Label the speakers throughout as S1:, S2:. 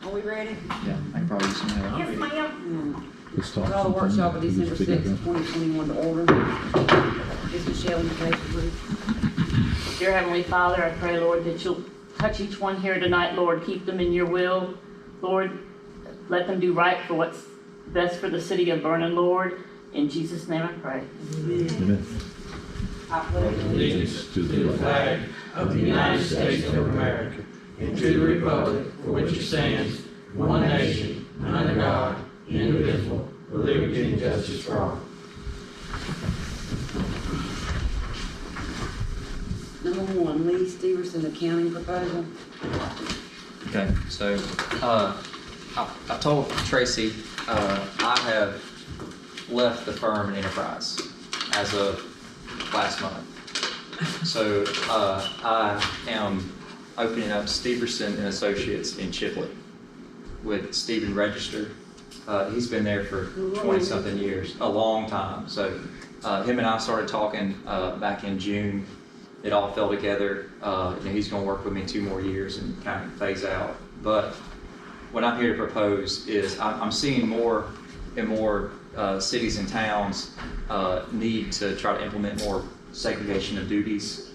S1: Are we ready?
S2: Yeah, I can probably use some help.
S1: Yes, ma'am.
S3: Let's talk
S1: Call the
S3: sometime.
S1: workshop of
S3: Can you
S1: December
S3: speak up
S1: 6th,
S3: there?
S1: 2021 to order. Ms. Michelle, you pray, please.
S4: Dear Heavenly Father, I pray, Lord, that you'll touch each one here tonight, Lord. Keep them in your will. Lord, let them do right for what's best for the city of Vernon, Lord. In Jesus' name I pray.
S3: Amen.
S1: I pledge
S5: Allegiance to the flag of the United States of America and to the republic for which it stands, one nation, under God, indivisible, with liberty and justice for all.
S1: Number 1, Lee Steverson accounting proposal.
S2: Okay, so I told Tracy I have left the firm and enterprise as of last month. So I am opening up Steverson and Associates in Chipley with Stephen Register. He's been there for 20-something years, a long time. So him and I started talking back in June. It all fell together. He's going to work with me 2 more years and kind of phase out. But what I'm here to propose is I'm seeing more and more cities and towns need to try to implement more segregation of duties.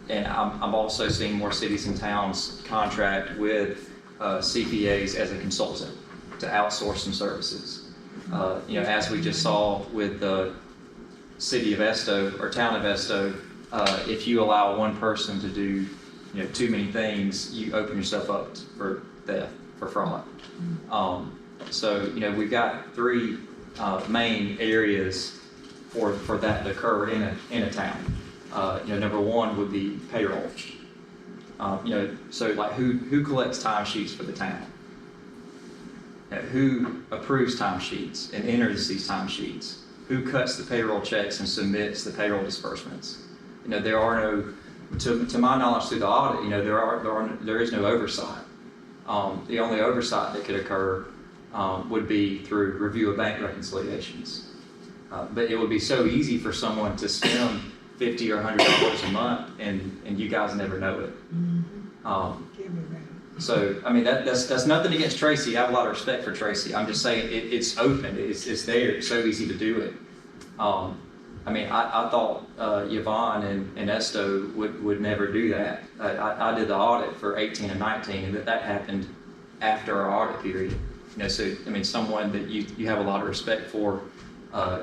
S2: And I'm also seeing more cities and towns contract with CPAs as a consultant to outsource some services. As we just saw with the city of Esto or town of Esto, if you allow one person to do too many things, you open yourself up for theft, for fraud. So we've got 3 main areas for that to occur in a town. Number 1 would be payroll. So like who collects timesheets for the town? Who approves timesheets and enters these timesheets? Who cuts the payroll checks and submits the payroll disbursements? There are no, to my knowledge through the audit, there is no oversight. The only oversight that could occur would be through review of bank reconciliations. But it would be so easy for someone to spend $50 or $100 a month, and you guys never know it. So I mean that's nothing against Tracy. I have a lot of respect for Tracy. I'm just saying it's open. It's there. It's so easy to do it. I thought Yvonne and Esto would never do that. I did the audit for 18 and 19, and that happened after our audit period. So someone that you have a lot of respect for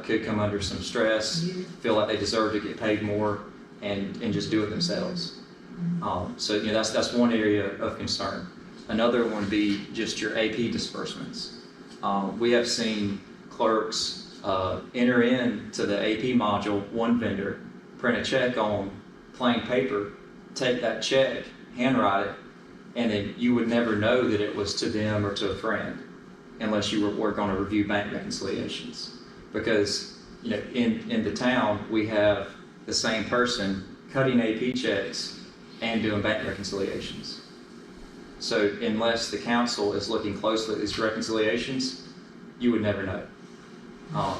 S2: could come under some stress, feel like they deserve to get paid more, and just do it themselves. So that's one area of concern. Another one would be just your AP disbursements. We have seen clerks enter into the AP module, one vendor, print a check on plain paper, take that check, handwrite it, and then you would never know that it was to them or to a friend unless you work on a review bank reconciliations. Because in the town, we have the same person cutting AP checks and doing bank reconciliations. So unless the council is looking closely at these reconciliations, you would never know.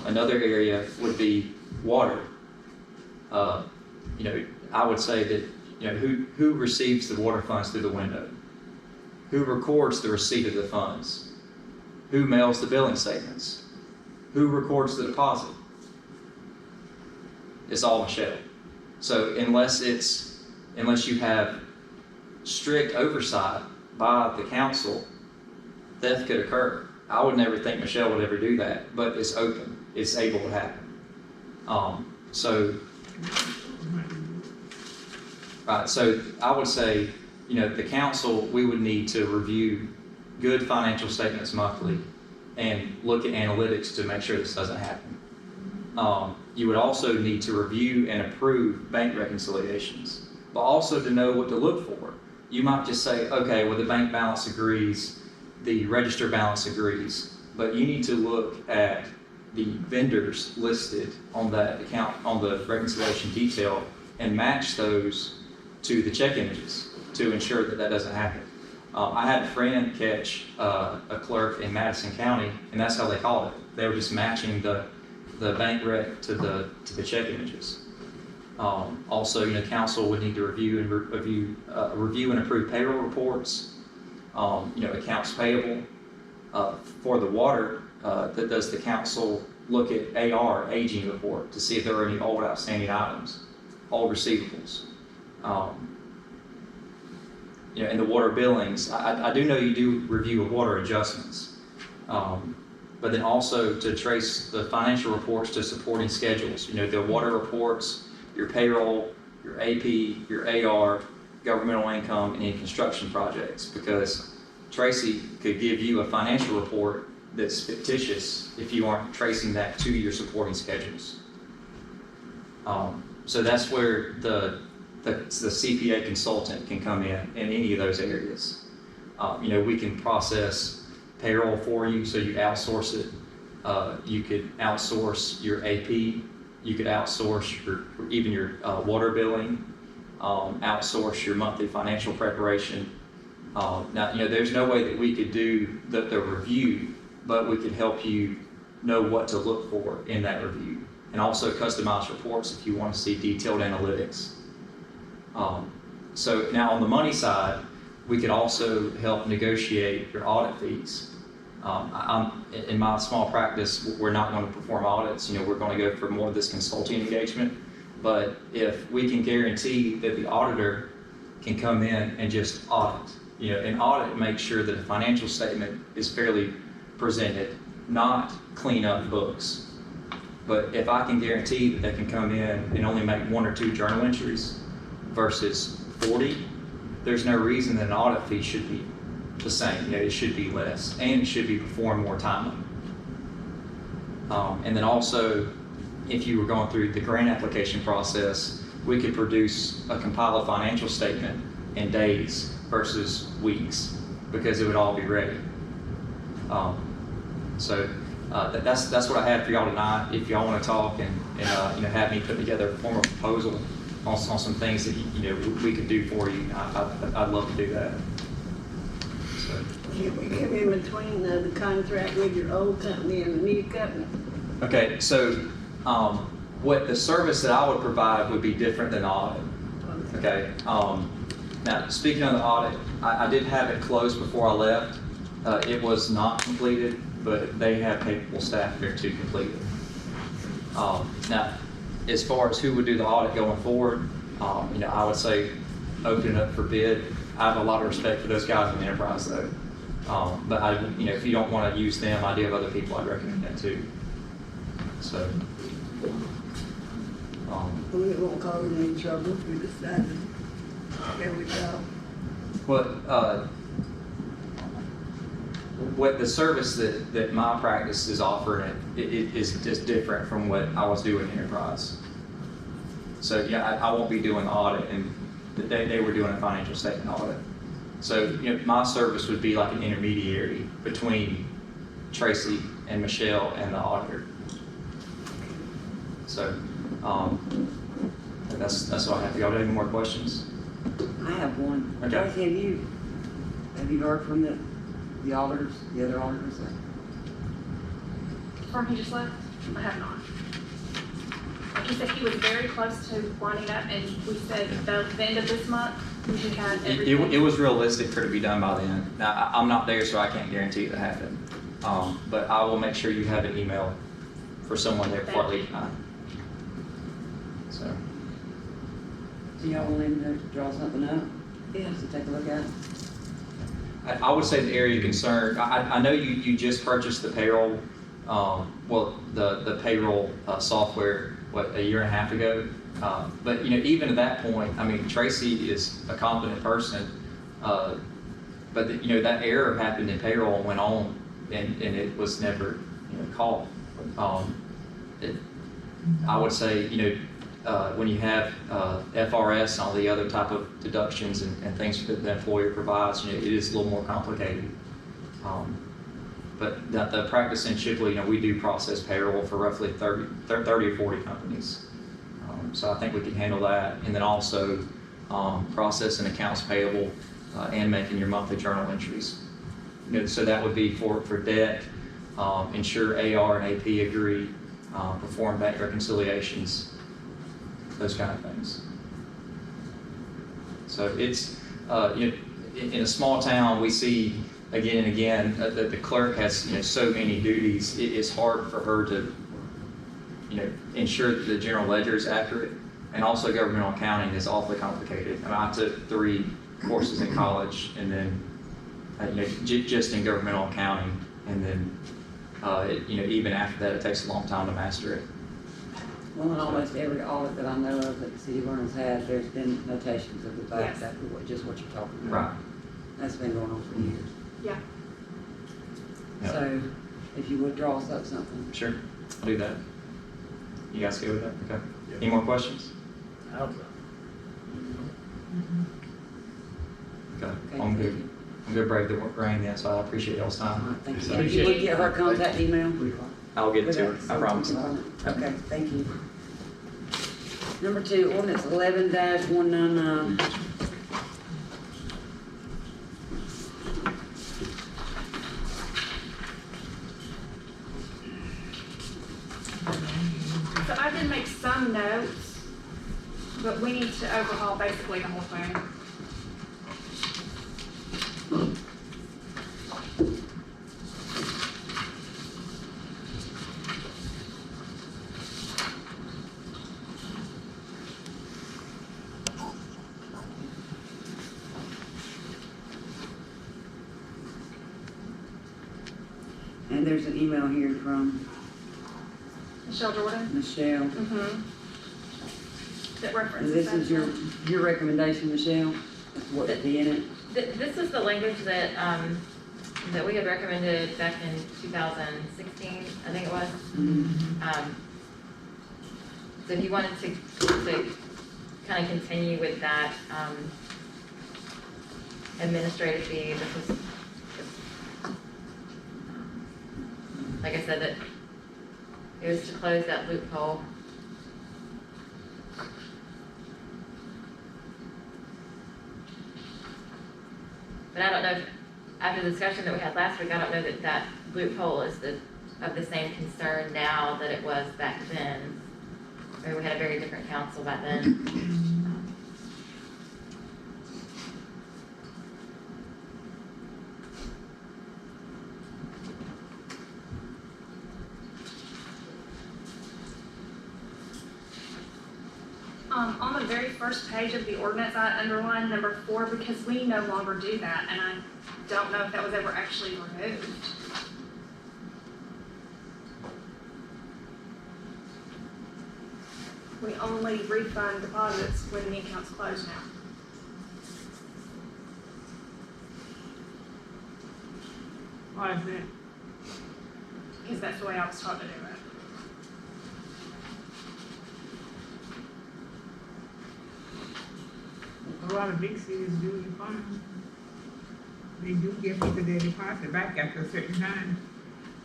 S2: Another area would be water. I would say that who receives the water funds through the window? Who records the receipt of the funds? Who mails the billing statements? Who records the deposit? It's all Michelle. So unless you have strict oversight by the council, theft could occur. I would never think Michelle would ever do that, but it's open. It's able to happen. So I would say, the council, we would need to review good financial statements monthly and look at analytics to make sure this doesn't happen. You would also need to review and approve bank reconciliations, but also to know what to look for. You might just say, okay, well, the bank balance agrees, the register balance agrees, but you need to look at the vendors listed on that account, on the reconciliation detail, and match those to the check images to ensure that doesn't happen. I had a friend catch a clerk in Madison County, and that's how they called it. They were just matching the bank rec to the check images. Also, council would need to review and approve payroll reports. accounts payable. For the water, does the council look at AR, aging report, to see if there are any old outstanding items, old receivables? In the water billings, I do know you do review of water adjustments, but then also to trace the financial reports to supporting schedules. The water reports, your payroll, your AP, your AR, governmental income, and any construction projects, because Tracy could give you a financial report that's fictitious if you aren't tracing that to your supporting schedules. So that's where the CPA consultant can come in any of those areas. We can process payroll for you, so you outsource it. You could outsource your AP. You could outsource even your water billing, outsource your monthly financial preparation. Now, there's no way that we could do the review, but we could help you know what to look for in that review, and also customize reports if you want to see detailed analytics. So now on the money side, we could also help negotiate your audit fees. In my small practice, we're not going to perform audits. We're going to go for more of this consulting engagement. But if we can guarantee that the auditor can come in and just audit, an audit makes sure that the financial statement is fairly presented, not clean up books. But if I can guarantee that they can come in and only make 1 or 2 journal entries versus 40, there's no reason that an audit fee should be the same. It should be less, and it should be performed more timely. And then also, if you were going through the grant application process, we could compile a financial statement in days versus weeks, because it would all be ready. That's what I had for y'all tonight. If y'all want to talk and have me put together a formal proposal on some things that we could do for you, I'd love to do that. So.
S1: Can we give in between the contract with your old company and the new company?
S2: Okay, so what the service that I would provide would be different than audit. Okay. Now, speaking of the audit, I did have it closed before I left. It was not completed, but they have capable staff there to complete it. Now, as far as who would do the audit going forward, I would say open it up for bid. I have a lot of respect for those guys in the enterprise, though. But if you don't want to use them, I do have other people I'd recommend that too. So.
S1: We won't cause any trouble if we decide to go with y'all.
S2: What the service that my practice is offering it is just different from what I was doing in enterprise. So I won't be doing the audit, and they were doing a financial statement audit. So my service would be like an intermediary between Tracy and Michelle and the auditor. So that's all I have. Y'all have any more questions?
S1: I have one.
S2: Okay.
S1: Tracy, have you heard from the auditors, the other auditors?
S3: From he just left? I have not. Like he said, he was very close to winding up, and we said the end of this month, we should have everything.
S2: It was realistic for it to be done by then. Now, I'm not there, so I can't guarantee it to happen. But I will make sure you have an email for someone there before I leave tonight. So.
S1: Do y'all want him to draw something up? Yes. To take a look at?
S2: I would say the area of concern, I know you just purchased the payroll, the payroll software, a year and a half ago? But even at that point, I mean, Tracy is a competent person, but that error happened in payroll and went on, and it was never caught. I would say when you have FRS and all the other type of deductions and things that the employer provides, it is a little more complicated. But the practice in Shipley, we do process payroll for roughly 30 or 40 companies. So I think we can handle that. And then also processing accounts payable and making your monthly journal entries. So that would be for debt, ensure AR and AP agree, perform bank reconciliations, those kind of things. So it's, in a small town, we see again and again that the clerk has, so many duties. It's hard for her to, ensure that the general ledger is accurate. And also governmental accounting is awfully complicated. I mean, I took 3 courses in college, and then, just in governmental accounting, and then, even after that, it takes a long time to master it.
S6: Well, in almost every audit that I know of that the city of Vernon's had, there's been notations of the fact
S3: Yes.
S6: that just what you're talking about.
S2: Right.
S6: That's been going on for years.
S3: Yeah.
S2: Yep.
S6: So, if you would draw us up something.
S2: Sure, I'll do that. You guys good with that? Okay. Any more questions? Okay,
S6: Okay,
S2: I'm
S6: thank
S2: good.
S6: you.
S2: I'm good, brave the rain then, so I appreciate y'all's
S6: All right,
S2: time.
S6: thank you.
S2: So,
S6: If you would get her contact email.
S2: I'll get it to her, I promise.
S6: Okay, thank you. Number 2, ordinance 11-199.
S3: So I did make some notes, but we need to overhaul basically the whole thing.
S6: And there's an email here from
S3: Michelle Jordan?
S6: Michelle.
S3: Mm-hmm. That references
S6: This
S3: that.
S6: is your recommendation, Michelle? What would be in it?
S7: This is the language that, that we had recommended back in 2016, I think it was. So he wanted to kind of continue with that, administrative fee. This was, like I said, that it was to close that loophole. But I don't know if, after the discussion that we had last week, I don't know that that loophole is of the same concern now that it was back then. I mean, we had a very different council back then.
S3: On the very first page of the ordinance, I underlined number 4 because we no longer do that, and I don't know if that was ever actually removed. We only refund deposits when the account's closed now.
S8: Why is that?
S3: Because that's the way I was taught to do it.
S8: A lot of big cities do the fund. They do give people their deposit back after a certain time.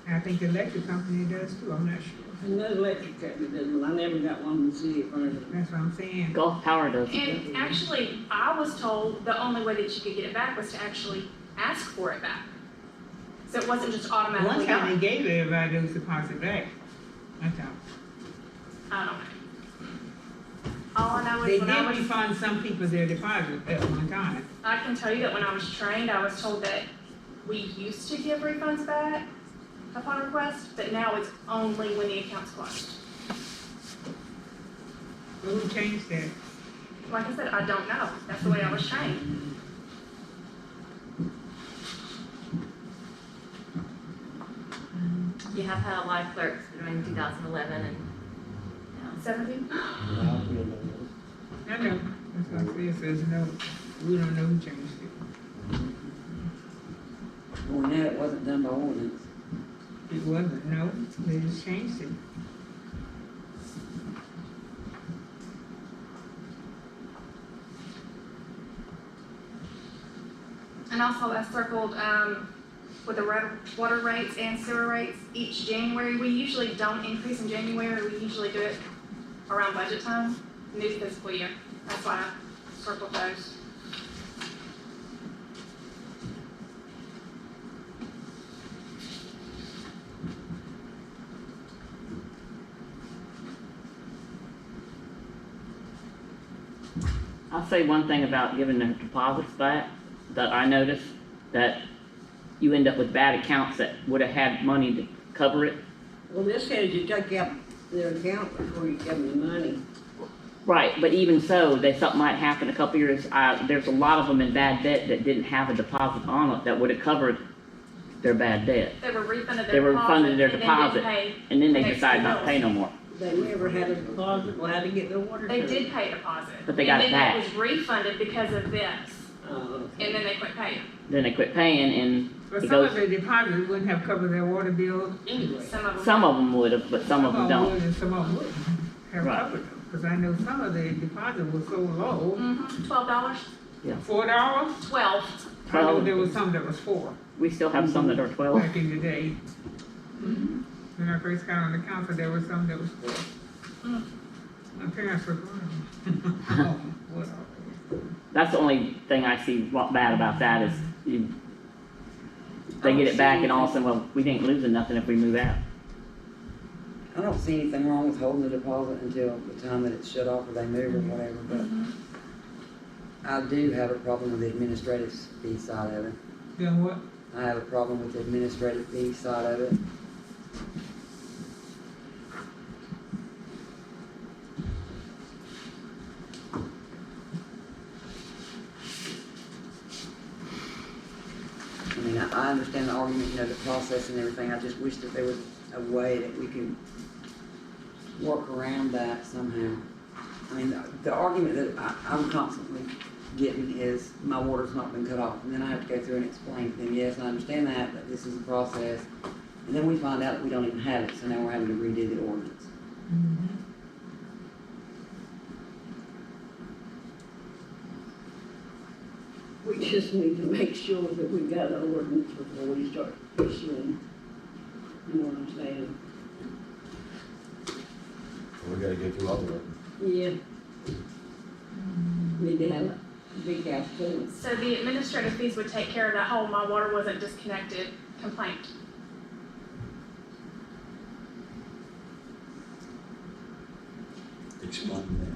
S8: And I think the electric company does too, I'm not sure.
S6: No electric company does, but I never got one in the city of Vernon.
S8: That's what I'm saying.
S4: Gulf Power does.
S3: And actually, I was told the only way that you could get it back was to actually ask for it back. So it wasn't just automatically
S8: One time
S3: done.
S8: they gave everybody those deposit back. I thought.
S3: I don't know. All I know
S8: They
S3: is when I
S8: did
S3: was,
S8: refund some people their deposit at one time.
S3: I can tell you that when I was trained, I was told that we used to give refunds back upon request, but now it's only when the account's closed.
S8: But who changed that?
S3: Like I said, I don't know. That's the way I was trained.
S7: You have had a lot of clerks between 2011 and now.
S3: 17?
S8: I know. That's what I said. It says no. We don't know who changed it.
S6: Well, now it wasn't done by ordinance.
S8: It wasn't, no. They just changed it.
S3: And also I circled, with the water rates and sewer rates each January. We usually don't increase in January. We usually do it around budget time, new fiscal year. That's why I circled those.
S4: I'll say one thing about giving the deposits back. that I noticed, that you end up with bad accounts that would have had money to cover it.
S1: Well, this says you take out their account before you give them the money.
S4: Right, but even so, something might happen a couple years, there's a lot of them in bad debt that didn't have a deposit on it that would have covered their bad debt.
S3: They were refunded
S4: They
S3: their
S4: were
S3: deposit.
S4: refunded their
S3: and then
S4: deposit,
S3: didn't pay
S4: and then they
S3: the next
S4: decided
S3: two
S4: not to pay
S3: bills.
S4: no more.
S1: They never had a deposit, well, how to get their water?
S3: They
S1: turned?
S3: did pay a deposit.
S4: But they got it back.
S3: And then it was refunded because of this,
S1: Oh, okay.
S3: and then they quit paying.
S4: Then they quit paying, and
S8: But
S4: it
S8: some of
S4: goes,
S8: the depositors wouldn't have covered their water bill anyway.
S4: some of them would have, but some of them
S8: would
S4: don't.
S8: and some of them wouldn't have
S4: Right.
S8: covered them, because I know some of the deposit was so low,
S3: $12,
S8: $4.
S3: 12.
S8: I know
S4: 12.
S8: there was some that was 4
S4: We still have some that are 12.
S8: back in the day. When I first got on the council, there was some that was 4.
S3: Mm.
S8: My parents were going, oh, well.
S4: That's the only thing I see bad about that is they get it back and all of a sudden, well, we ain't losing nothing if we move out.
S6: I don't see anything wrong with holding the deposit until the time that it's shut off or they move or whatever, but I do have a problem with the administrative fee side of it.
S8: Then what?
S6: I have a problem with the administrative fee side of it. I mean, I understand the argument, the process and everything, I just wish that there was a way that we could work around that somehow. I mean, the argument that I'm constantly getting is my water's not been cut off, and then I have to go through and explain to them, yes, I understand that, but this is a process, and then we find out that we don't even have it, so now we're having to redo the ordinance.
S1: We just need to make sure that we got an ordinance before we start issuing. You know what I'm saying?
S9: We gotta get through all of it.
S1: Yeah. Need to have a big house too.
S3: So the administrative fees would take care of that whole "my water wasn't disconnected" complaint.
S9: Explain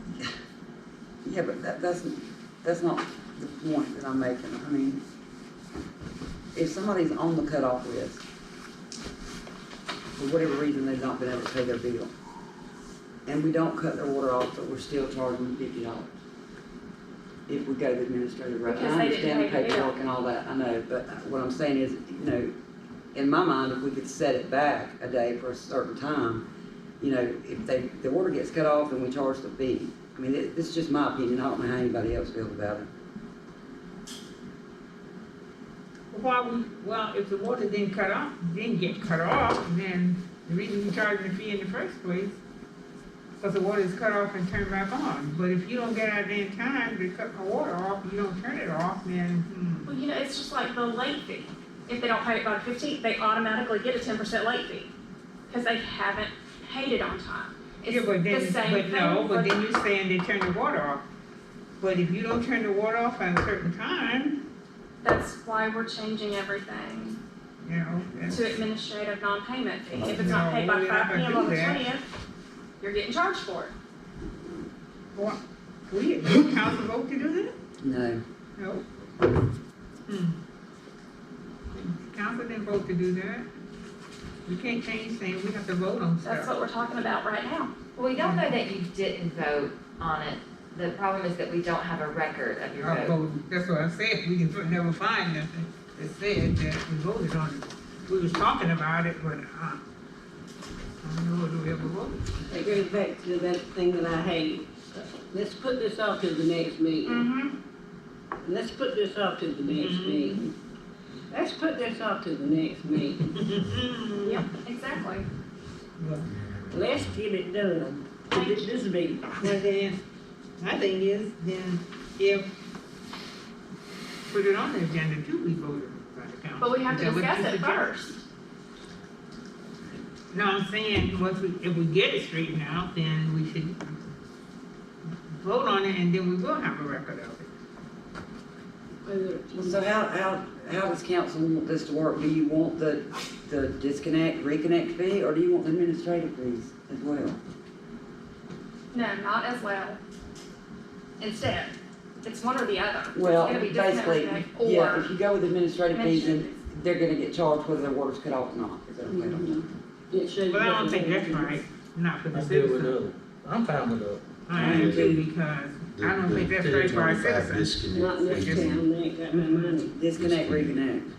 S6: Yeah, but that's not the point that I'm making. I mean, if somebody's on the cutoff list, for whatever reason they've not been able to pay their bill, and we don't cut their water off, but we're still charging them $50. If we go the administrative route,
S3: Because
S6: I
S3: they didn't
S6: understand the
S3: pay the bill.
S6: paperwork and all that, I know, but what I'm saying is, in my mind, if we could set it back a day for a certain time, if the water gets cut off and we charge the fee. I mean, this is just my opinion, I don't know how anybody else feels about it.
S8: Well, if the water didn't get cut off, then the reason you charge the fee in the first place, because the water is cut off and turned back on. But if you don't get out there in time to cut my water off, you don't turn it off, then,
S3: Well, it's just like the late fee. If they don't pay it by the 15th, they automatically get a 10% late fee because they haven't paid it on time. It's
S8: Yeah, but then,
S3: the same
S8: but
S3: thing.
S8: no, but
S3: for-
S8: then you're saying they turn the water off. But if you don't turn the water off at a certain time,
S3: That's why we're changing everything
S8: that's.
S3: to administrative non-payment fee. If it's not paid by
S8: No, we're not
S3: 5
S8: gonna
S3: p.m. on
S8: do
S3: the
S8: that.
S3: 20th, you're getting charged for it.
S8: What? Did the council vote to do that?
S6: No.
S8: No. Council didn't vote to do that. We can't change things, we have to vote on
S3: That's what
S8: stuff.
S3: we're talking about right now.
S7: Well, we don't know that you didn't vote on it. The problem is that we don't have a record of your
S8: Our
S7: vote.
S8: vote, that's what I said, we can never find nothing that said that we voted on it. We was talking about it, but, I don't know whether we ever voted.
S1: It goes back to that thing that I hate. Let's put this off to the next meeting. Let's put this off to the next meeting. Let's put this off to the next meeting.
S3: Yep, exactly.
S8: Well,
S1: Let's get it done. This meeting.
S8: But then, my thing is, then if, put it on the agenda too, we voted by the council.
S3: But we have to
S8: Is that what
S3: discuss
S8: you
S3: it
S8: suggest?
S3: first.
S8: No, I'm saying, if we get it straightened out, then we should vote on it, and then we will have a record of it.
S6: So how does council want this to work? Do you want the disconnect, reconnect fee, or do you want the administrative fees as well?
S3: No, not as well. Instead. It's one or the other.
S6: Well,
S3: It's gonna be
S6: basically,
S3: disconnect
S6: yeah,
S3: or
S6: if you go with administrative fees, then
S3: mention.
S6: they're gonna get charged whether their water's cut off or not. Is that okay?
S1: It shows.
S8: But I don't think that's right, not for the
S5: I'm good with
S8: citizens.
S5: other. I'm fine with other.
S8: I am too, because I don't think that's right for our citizens.
S1: Not in this town, they ain't got no money.
S6: Disconnect, reconnect.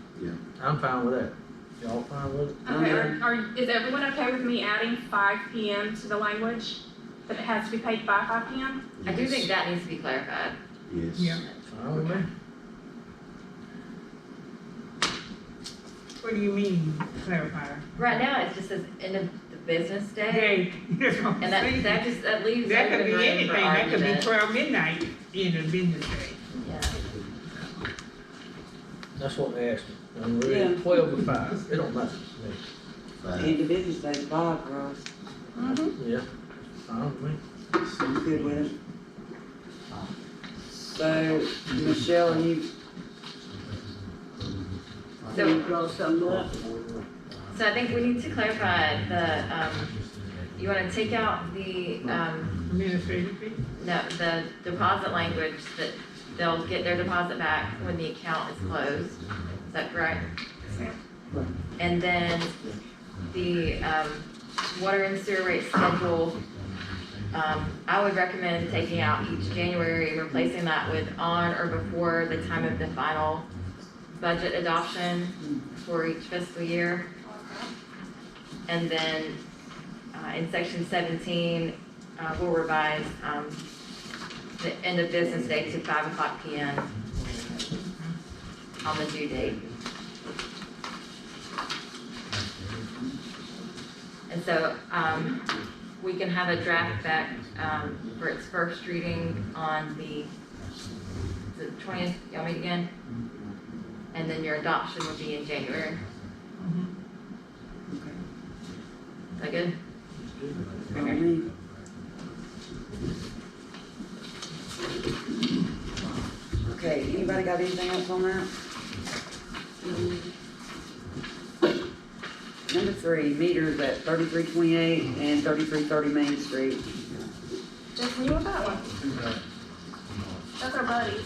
S5: I'm fine with that. Y'all fine with it?
S3: Okay, is everyone okay with me adding 5 PM to the language? That it has to be paid by 5 PM?
S7: I do think that needs to be clarified.
S9: Yes.
S8: Yeah.
S5: Fine with me.
S8: What do you mean, clarify?
S7: Right now, it just says end of the business day,
S8: Day, that's what I'm
S7: and
S8: saying.
S7: that leaves
S8: That could
S7: open
S8: be
S7: room
S8: anything,
S7: for
S8: that could be
S7: argument.
S8: 12 midnight in a business day.
S7: Yeah.
S5: That's what they asked me. I'm
S6: Yeah.
S5: ready, 12 to 5. It don't matter to
S6: End of business day's 5 for us.
S5: me. Yeah. Fine with me.
S6: I'm good with it. So, Michelle, you,
S7: So-
S1: You draw something up.
S7: So I think we need to clarify you wanna take out the,
S8: Administrative fee?
S7: no, the deposit language that they'll get their deposit back when the account is closed. Is that correct? And then the, water and sewer rate schedule, I would recommend taking out each January, replacing that with on or before the time of the final budget adoption for each fiscal year. And then, in section 17, we'll revise, the end of business day to 5:00 PM on the due date. And so, we can have a draft back, for its first reading on the 20th, y'all meet again? And then your adoption would be in January. Is that good?
S6: okay, anybody got anything else on that? Number 3, meters at 3328 and 3330 Main Street.
S3: Jason, you want that one? That's our buddies.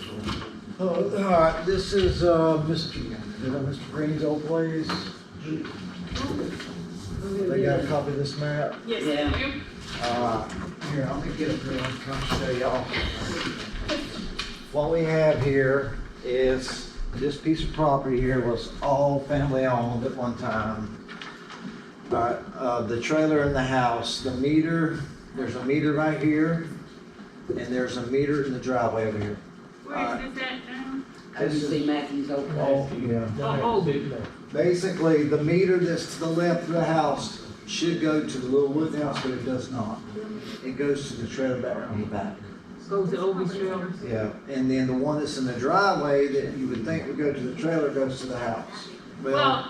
S10: Oh, all right, this is, Mr. Green's old place. They got a copy of this map.
S3: Yes,
S6: Yeah.
S3: you do.
S10: Here, I'm gonna get up here and come show y'all. What we have here is, this piece of property here was all family owned at one time. All right, the trailer and the house, the meter, there's a meter right here, and there's a meter in the driveway over here.
S8: Where is this at now?
S6: As you see Matthew's old place.
S10: Oh, yeah.
S8: Oh,
S5: Big man.
S10: Basically, the meter that's to the left of the house should go to the little wood house, but it does not. It goes to the trailer back on the back.
S8: Goes to Obi Trail.
S10: Yeah, and then the one that's in the driveway that you would think would go to the trailer goes to the house.
S8: Well,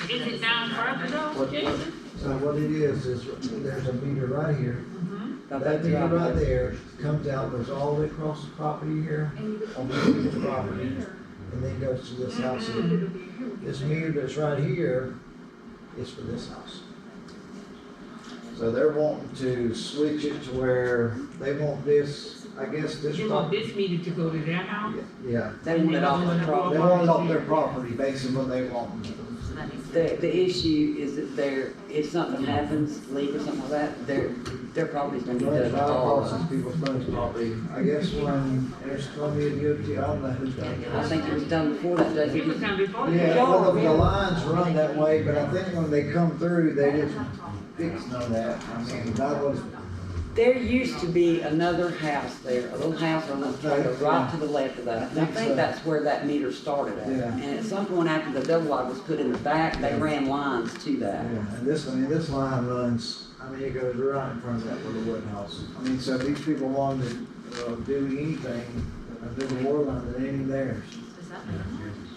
S8: is it down further though,
S10: What
S8: Jason?
S10: so what it is there's a meter right here.
S6: Got
S10: That meter
S6: driveway.
S10: right there comes out, goes all the way across the property here, on the property, and then goes to this house here. This meter that's right here is for this house. So they're wanting to switch it to where they want this, I guess this.
S8: You want this meter to go to their house?
S10: Yeah,
S6: They want it off the
S10: they
S6: property.
S10: want it off their property, basically what they want.
S7: So that needs to
S6: The issue is that if something happens, leak or something like that, their property's gonna be done all
S10: Across
S6: of.
S10: these people's money's property. I guess when there's Columbia Guilty, I don't know who's done it.
S6: I think it was done before that,
S8: It was
S6: Jason.
S8: done before.
S10: Yeah, well, the lines run that way, but I think when they come through, they didn't fix none of that. I mean, that was,
S6: There used to be another house there, a little house or a little trailer right to the left of that. And I think that's where that meter started at.
S10: Yeah.
S6: And at some point after the double wide was put in the back, they ran lines to that.
S10: yeah, and this line runs, I mean, it goes right in front of that little wood house. I mean, so these people wanted to, do anything, do the water line that ain't even theirs.
S7: Does that make sense?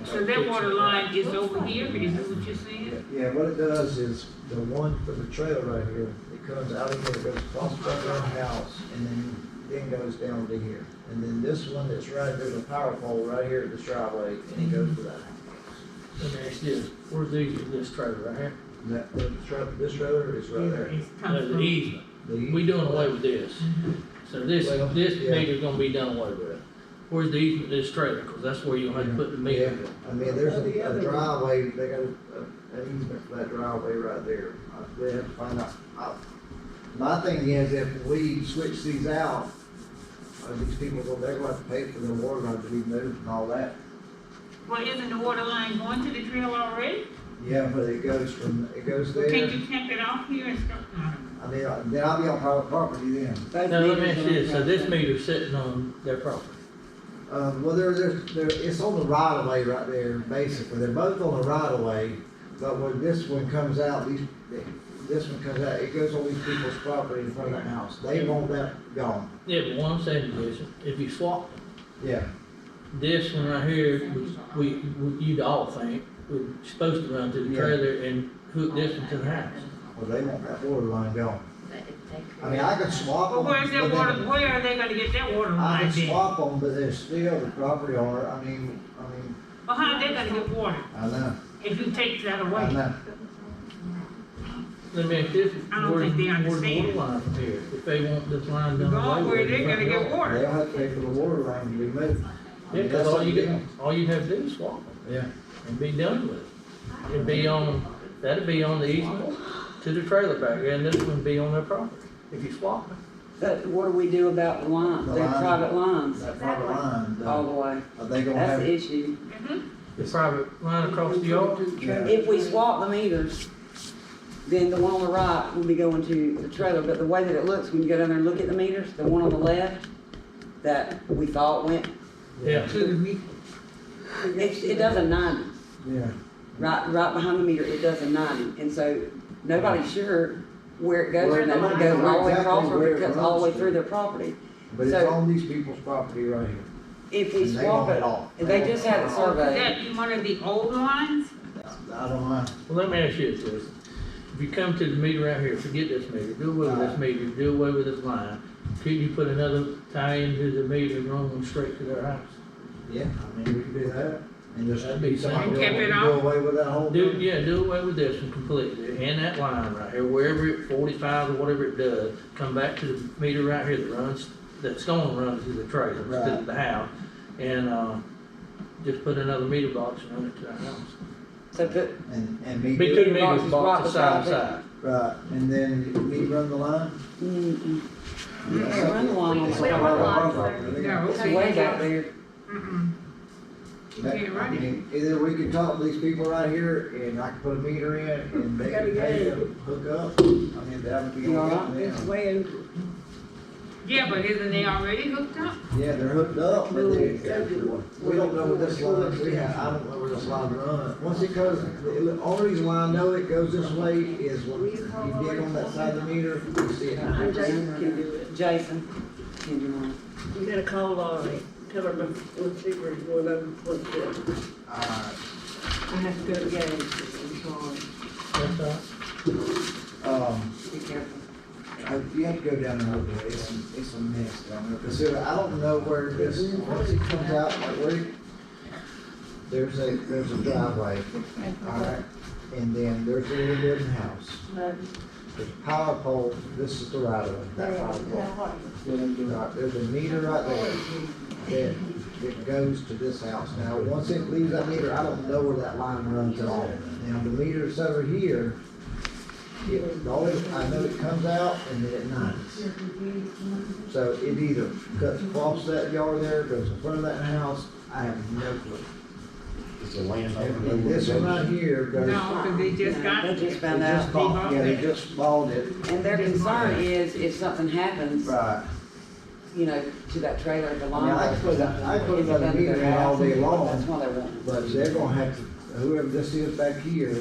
S8: So that water line is over here, is that what you're saying?
S10: Yeah, what it does is, the one for the trailer right here, it comes out of here, it goes across the front of the house, and then goes down to here. And then this one that's right, there's a power pole right here at the driveway, and it goes to that house.
S5: Let me ask you, where's this trailer right here?
S10: This trailer is right there.
S8: It's
S5: There's the easement.
S10: The-
S5: We doing away with this. So this
S10: Well, yeah.
S5: meter's gonna be done away with. Where's the easement, this trailer, cause that's where you'll have to put the meter.
S10: I mean, there's a driveway, they got an easement for that driveway right there. They have to find out. My thing is, if we switch these out, these people, they're going to have to pay for the water line to be moved and all that.
S8: Well, isn't the water line going to the trail already?
S10: Yeah, but it goes there.
S8: Can't you camp it off here and stuff?
S10: I mean, then I'll be on private property then.
S6: Both
S5: Now, let me
S6: meters
S5: ask
S6: are
S5: you this, so
S6: on
S5: this
S6: property.
S5: meter's sitting on their property?
S10: Well, it's on the right of way right there, basically. They're both on the right of way, but when this one comes out, this one comes out, it goes on these people's property in front of the house. They want that gone.
S5: Yeah, but what I'm saying is, if you swap
S10: Yeah.
S5: this one right here, you'd all think, was supposed to run to the
S10: Yeah.
S5: trailer and hook this one to the house.
S10: Well, they want that water line gone.
S7: That it takes.
S10: I mean, I could swap
S8: Well,
S10: them.
S8: where's that
S10: but
S8: water,
S10: then
S8: where are they gonna get that water
S10: I
S8: line
S10: could
S8: then?
S10: swap them, but they're still the property owner. I mean,
S8: Well, how are they gonna get water
S10: I know,
S8: if you take that
S10: I
S8: away?
S10: know.
S5: Let me ask this,
S8: I don't
S5: where's
S8: think they
S5: the water
S8: understand.
S5: line from here? If they want this line done away
S8: Gone
S5: with.
S8: where
S5: in
S8: they
S5: front
S8: gonna get
S5: yard.
S8: water?
S10: They'll have to pay for the water line to be moved. I
S5: Yeah,
S10: mean,
S5: cause
S10: that's
S5: all you
S10: up to
S5: get,
S10: them.
S5: all you'd have to do is swap them
S10: Yeah.
S5: and be done with it. It'd be on, that'd be on the easement to the trailer back there, and this would be on their property, if you swap them.
S6: But what do we do about the line,
S10: The
S6: their
S10: line.
S6: private lines,
S10: That private line,
S6: all the way?
S10: are they gonna
S6: That's
S10: have?
S6: the issue.
S5: The private line across the yard,
S10: Yeah.
S6: If we swap the meters, then the one on the right will be going to the trailer, but the way that it looks, when you go down there and look at the meters, the one on the left, that we thought went,
S5: yeah.
S8: To the meter.
S6: it does a 90.
S10: Yeah.
S6: Right behind the meter, it does a 90, and so nobody's sure where it goes,
S10: Where
S6: and
S10: the
S6: then it
S10: line-
S6: goes all the way
S10: exactly
S6: across, or
S10: where
S6: if
S10: it
S6: it cuts all the way
S10: runs to.
S6: through their property.
S10: But it's
S6: So-
S10: on these people's property right here.
S6: If we
S10: And they
S6: swap
S10: want
S6: it,
S10: all.
S6: and they just had it
S8: Could
S6: surveyed,
S8: that be one of the old lines?
S10: I don't know.
S5: Well, let me ask you this, if you come to the meter right here, forget this meter, do away with this meter, do away with this line, could you put another tie into the meter and run them straight to their house?
S10: Yeah, I mean, we could do that. And just
S5: That'd be
S10: something,
S8: something. Kept it
S10: do
S8: off?
S10: away with that whole
S5: Do,
S10: thing.
S5: yeah, do away with this one completely, and that line right here, wherever it, 45 or whatever it does, come back to the meter right here that runs, that's gonna run to the trailer, to
S10: Right.
S5: the house, and, just put another meter box and run it to the house.
S6: so put,
S10: And me
S5: Be
S10: do
S5: two
S10: it.
S5: meters
S6: boxes
S5: box
S6: right
S5: side to
S6: beside
S5: side.
S10: Right, and then me run the line.
S6: you can't run the line on
S7: We
S6: the
S7: don't run lines
S6: property.
S7: there.
S8: No,
S6: It's way back there.
S8: You
S10: That-
S8: can't
S10: I
S8: run it.
S10: mean, either we can talk to these people right here and I can put a meter in and they can pay to hook up. I mean, that would be
S6: You all
S10: all
S6: right?
S10: right.
S1: Way
S8: Yeah, but isn't they already hooked up?
S10: Yeah, they're hooked up, but we don't know where this line, we have, I don't know where this line runs. Once it goes, the only reason why I know it goes this way is when you dig on that side of the meter, you see it.
S1: Jason can do it.
S6: Jason, can you run?
S1: You gotta call Audit, tell her, let's see where it's going over, what's it.
S10: Alright,
S1: I have to go to games, I'm sorry.
S5: That's all.
S1: Be careful.
S10: you have to go down and look at it, it's a mess down there, cause I don't know where this, once it comes out, like where, there's a driveway, alright, and then there's a little wooden house. There's a power pole, this is the right of way, that power pole. Right, there's a meter right there that goes to this house. Now, once it leaves that meter, I don't know where that line runs at all. Now, the meter's over here, I know it comes out and then it nights. So it either cuts across that yard there, goes in front of that house, I have no clue.
S9: It's a landowner.
S10: And this one right here goes.
S8: No, because they just got
S6: They
S8: it.
S6: just found
S10: They just
S6: out.
S10: bought- Yeah, they just bought it.
S6: And their concern is if something happens,
S10: Right.
S6: you know, to that trailer at the
S10: I mean,
S6: line.
S10: I could put another meter in all day
S6: That's
S10: long,
S6: why they're wanting.
S10: but they're gonna have to, whoever this is back here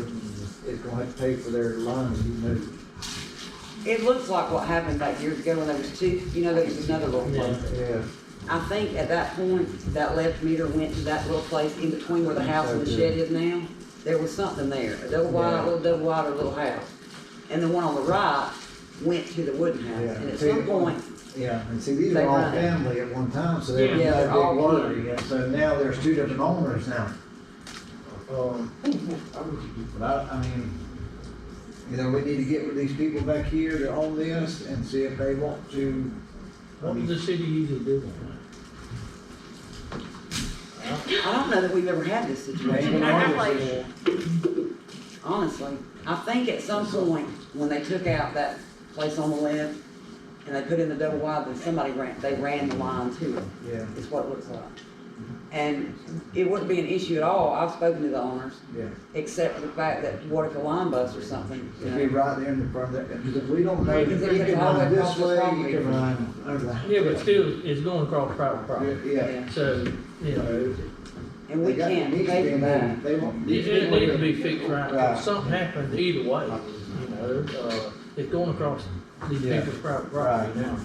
S10: is gonna have to pay for their line to be moved.
S6: It looks like what happened back years ago when there was two, you know, there was another little place.
S10: Yeah.
S6: I think at that point, that left meter went to that little place in between where the house and the shed is now. There was something there, a double wide, little double wide or little house. And the one on the right went to the wooden house.
S10: Yeah.
S6: And at some point,
S10: Yeah, and see, these
S6: They
S10: are all
S6: run it.
S10: family at one time, so they were
S6: Yeah,
S10: not
S6: they're all
S10: big worry, and so now there's two different owners now. But I mean, you know, we need to get with these people back here that own this and see if they want to
S5: What does the city usually do on
S6: I don't know that we've ever had this situation. Honestly, I think at some point, when they took out that place on the left, and they put in the double wide, then they ran the line to it.
S10: Yeah,
S6: Is what it looks like. And it wouldn't be an issue at all. I've spoken to the owners,
S10: yeah.
S6: except for the fact that what if a line bust or something? You
S10: It'd be
S6: know?
S10: right there in the front of that, because if we don't know,
S6: Because
S10: if
S6: it
S10: you
S6: gets
S10: can
S6: all the way
S10: run
S6: across
S10: this
S6: the
S10: way,
S6: property.
S10: you can run over the.
S5: it? Yeah, but still, it's going across private property.
S10: Yeah.
S5: So, you know,
S6: And we
S10: They got-
S6: can't
S10: it needs to
S6: pay
S10: be
S6: for that.
S10: moved. They won't.
S5: it needs to be fixed right.
S10: Right.
S5: If something happens either way, you know, it's going across these
S10: Yeah.
S5: people's private property
S10: Right.
S5: now.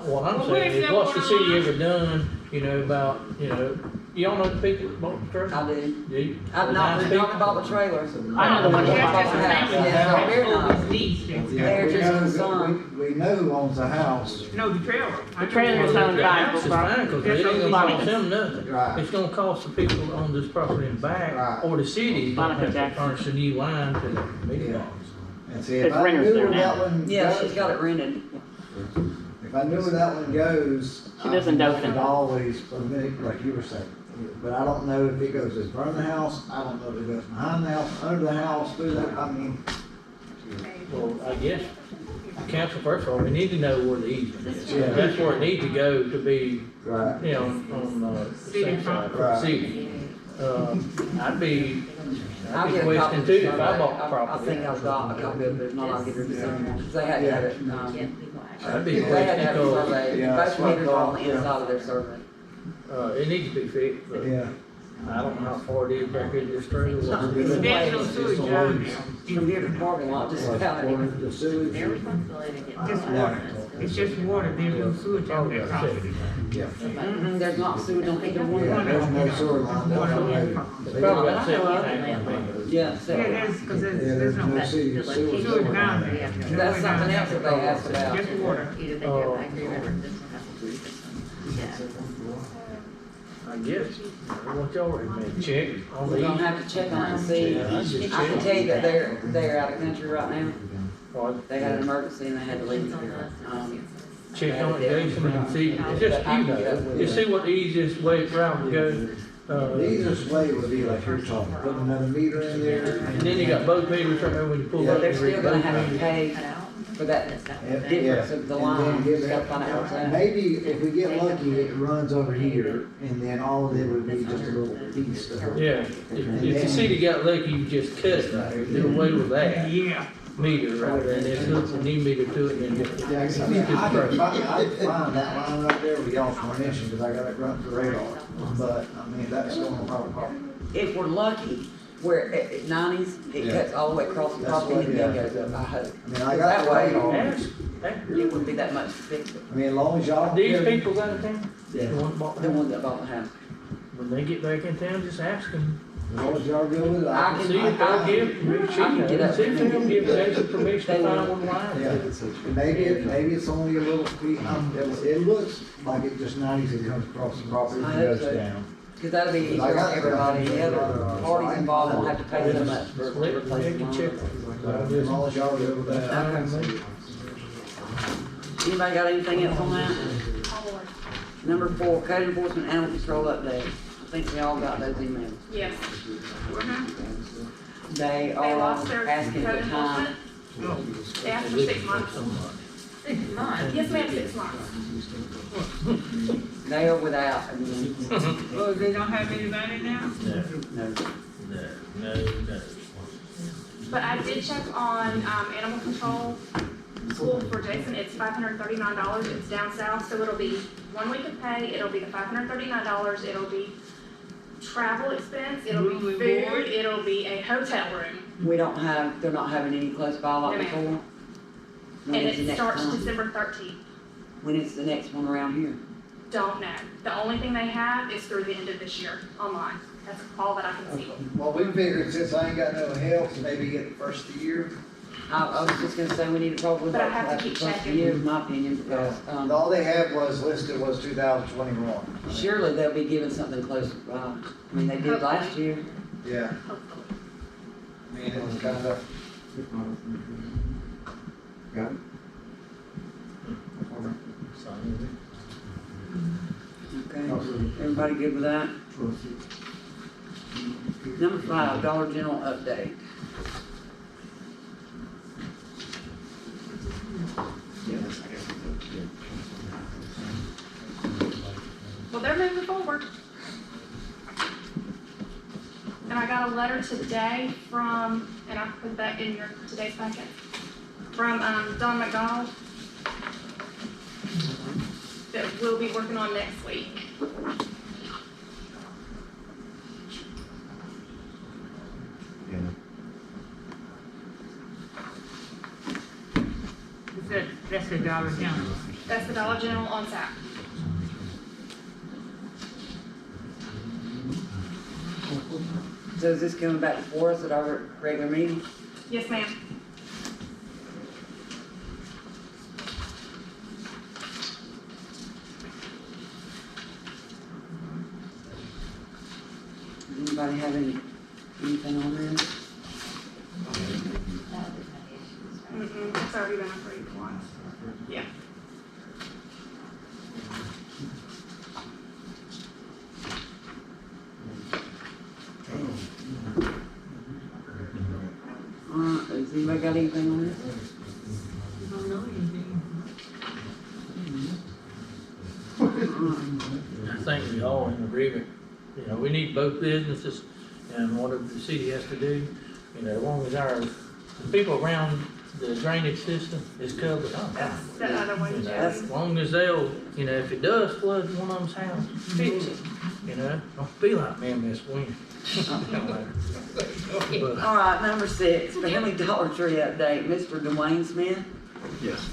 S5: What I'm
S8: Well, what
S5: saying
S8: if
S5: is,
S8: they're
S5: what's the
S8: going
S5: city
S8: on?
S5: ever done, you know, about, you know, y'all know the people that bought the trailer?
S6: I do.
S5: Do you?
S6: I've not been talking about the trailers.
S4: I know the one
S8: Yeah,
S4: you're
S6: about
S8: just
S6: the
S8: the
S6: house.
S8: thing with
S6: Yeah,
S8: the
S6: they're
S8: whole
S6: not.
S8: lease and stuff.
S6: They're
S10: We
S6: just
S10: know-
S6: concerned.
S10: We know who owns the house.
S8: No, the trailer.
S4: The trailer is owned
S5: The
S4: by
S5: house is fine, cause it ain't gonna cost them nothing.
S10: Right.
S5: It's gonna cost the people on this property in back,
S10: Right.
S5: or the city, gonna
S4: Monica
S5: have to
S4: Jackson.
S5: furnish a new line to the meter
S10: Yeah.
S5: box.
S10: And see,
S4: It's
S10: if I
S4: renters
S10: knew
S4: there
S10: where
S4: now.
S10: that one
S6: Yeah, she's
S10: goes,
S6: got it rented.
S10: if I knew where that one goes.
S4: She lives in
S10: I
S4: Dothan.
S10: would always permit, like you were saying. But I don't know if it goes in front of the house, I don't know if it goes behind the house, under the house, through the, I mean,
S5: Well, I guess, the council, first of all, we need to know where the easement is.
S10: Yeah.
S5: That's where it needs to go to be,
S10: right.
S5: you know, on, the
S8: City
S5: safe side, for the
S10: Right.
S5: city. I'd be
S6: I'll get a copy
S5: questioning
S6: of
S5: too
S6: the
S5: if I bought
S6: survey. I
S5: property.
S6: think I've got a copy of it, but if not, I'll get her to send me one. 'Cause they had to have it,
S5: I'd be
S6: they had to have it
S5: questioning,
S6: surveyed.
S10: Yeah,
S6: Both
S10: that's what I
S6: meters are on the
S10: thought, yeah.
S6: inside of their survey.
S5: it needs to be fixed, but
S10: Yeah.
S5: I don't know how far it is back in this trailer.
S8: There's no sewage down there.
S6: From here to the parking lot, just about anywhere.
S10: The sewage.
S7: Their responsibility to get.
S8: Just water. It's just water, there's no sewage on that property.
S10: Yeah.
S6: There's not sewage on either one.
S10: Yeah, there's no sewer line down the road.
S5: It's probably about 7
S6: Yeah, so
S8: Yeah, there's, cause
S10: Yeah,
S8: there's no
S10: no city
S8: sewage
S10: sewer
S8: down
S10: line.
S8: there.
S6: that's something else that they asked about.
S8: Just water.
S7: Either they do it by agreement or this one has to do this one. Yeah.
S5: I guess, I want y'all to check on
S6: We're
S5: the
S6: gonna
S5: easement.
S6: have to check on it and see.
S5: Yeah, I just
S6: I can
S5: check.
S6: tell you that they're out of country right now.
S5: What?
S6: They had an emergency and they had to leave.
S7: It's on the-
S5: Check on it, Jason, and see, it's just, you know, just see what the easiest way route to go.
S10: The easiest way would be like you're talking, put another meter in there.
S5: And then you got both meters right there when you pull
S6: But
S5: up.
S6: they're
S5: you read
S6: still gonna
S5: both
S6: have to
S5: meters.
S6: pay
S7: Cut out.
S6: for that
S10: Yeah,
S6: difference of the
S10: and
S6: line.
S10: then give
S6: Just gotta find out what's that.
S10: Maybe if we get lucky, it runs over here, and then all of it would be just a little piece to her.
S5: Yeah, if the city got lucky, you just cut it right there, do away with that
S8: Yeah.
S5: meter right there, and then hook a new meter to it, and then just.
S10: Yeah, I mean, I'd find that line right there with y'all's permission, because I got it run through radar, but, I mean, that's going on private property.
S6: If we're lucky, where at 90s, it
S10: Yeah.
S6: cuts all the way across the
S10: That's
S6: property
S10: what-
S6: and then
S10: yeah.
S6: goes up, I hope.
S10: I mean, I got the
S6: That way,
S10: radar,
S5: Ask,
S6: it wouldn't be that much to fix it.
S10: I mean, as long as y'all.
S5: these people out of town,
S10: Yeah.
S5: the ones bought the
S6: The
S5: house,
S6: one that bought the house.
S5: when they get back in town, just ask them.
S10: As long as y'all good with it,
S6: I
S10: I
S6: can-
S5: See if they'll give,
S6: get up.
S5: see if they'll give Jason permission to find one line.
S10: Yeah, maybe it's only a little feet, it looks like it just 90s, it comes across the property
S6: I
S10: and
S6: hope
S10: goes
S6: so.
S10: down.
S6: Because that'll be easier
S10: I got
S6: on everybody. The other
S10: the-
S6: parties involved won't have to pay so much for
S5: Let,
S6: replacing
S5: they can check.
S6: line.
S10: As long as y'all good with that.
S6: Anybody got anything else on that? Number 4, code enforcement animal control update. I think we all got those emails.
S3: Yes.
S6: They
S3: They
S6: are
S3: lost their
S6: asking
S3: code
S6: for time.
S3: enforcement. They asked for 6 months.
S7: 6 months.
S3: Yes, ma'am, 6 months.
S6: They are without again.
S8: Oh, they don't have anybody now?
S6: No.
S3: But I did check on, animal control school for Jason, it's $539, it's down south, so it'll be 1 week of pay, it'll be the $539, it'll be travel expense, it'll be
S8: Room and
S3: food,
S8: board?
S3: it'll be a hotel room.
S6: They're not having any close by like
S3: No,
S6: before.
S3: ma'am.
S6: When
S3: And
S6: is the
S3: it
S6: next
S3: starts
S6: one?
S3: December 13th.
S6: When is the next one around here?
S3: Don't know. The only thing they have is through the end of this year, online. That's all that I can see.
S10: Well, we figured since I ain't got no help, maybe get the first of the year.
S6: I was just gonna say we need to probably
S3: But I
S6: wait
S3: have to
S6: till
S3: keep
S6: after the first of the
S3: checking.
S6: year, in my opinion, because,
S10: And all they had was listed was 2021.
S6: surely they'll be giving something close, I mean, they did last year.
S10: Yeah,
S3: Hopefully.
S10: I mean, it was kind of. Got it?
S6: Okay, everybody good with that? Number 5, Dollar General update.
S3: Well, they're moving forward. And I got a letter today from, and I put that in your today's packet, from Don McDonald that we'll be working on next week.
S8: That's the Dollar General.
S3: That's the Dollar General on tap.
S6: So is this coming back before us at our regular meeting?
S3: Yes, ma'am.
S6: Does anybody have anything on this?
S3: It's already been approved once. Yeah.
S6: Has anybody got anything on this?
S8: I don't know anything.
S5: I think we all in agreement. You know, we need both businesses, and whatever the city has to do, you know, as long as the people around the drainage system is covered, I'm
S3: That's
S5: fine.
S3: the other one,
S6: Yeah,
S3: Joey.
S5: As long as they'll, you know, if it does flood one of them's house, fix it, you know, don't be like man this wind. But
S6: All right, number 6, Family Dollar Tree update, Mr. Dwayne Smith.
S9: Yes.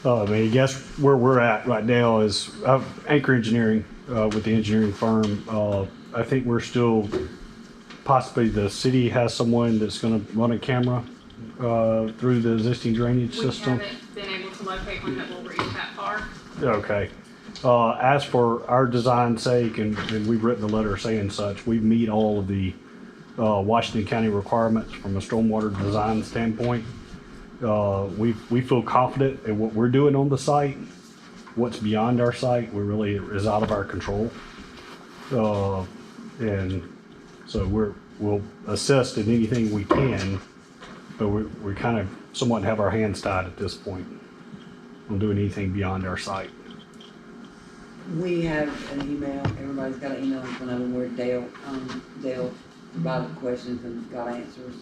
S11: I mean, I guess where we're at right now is Anchor Engineering with the engineering firm. I think we're still, possibly the city has someone that's going to run a camera through the existing drainage
S3: We
S11: system.
S3: haven't been able to locate one that will reach that far.
S11: Okay. As for our design's sake, and we've written a letter saying such, we meet all of the Washington County requirements from a stormwater design standpoint. We feel confident in what we're doing on the site. What's beyond our site, we really is out of our control. And so we'll assist in anything we can, but we kind of somewhat have our hands tied at this point on doing anything beyond our site.
S6: We have an email, everybody's got an email in front of them where Dale provided questions and got answers.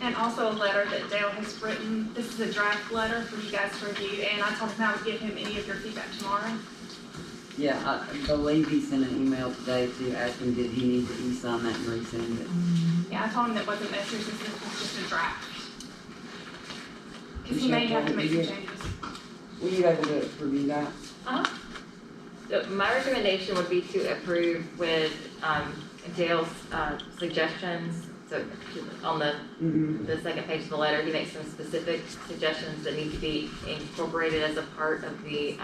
S3: And also a letter that Dale has written. This is a draft letter for you guys to review, and I told him I would give him any of your feedback tomorrow.
S6: Yeah, I believe he sent an email today to ask him, did he need to e-sign that and resend it?
S3: Yeah, I told him that wasn't necessary since this was just a draft. Because he may have to make some changes.
S6: Were you able to review that?
S7: So my recommendation would be to approve with Dale's suggestions. So on the second page of the letter, he makes some specific suggestions that need to be incorporated as a part of the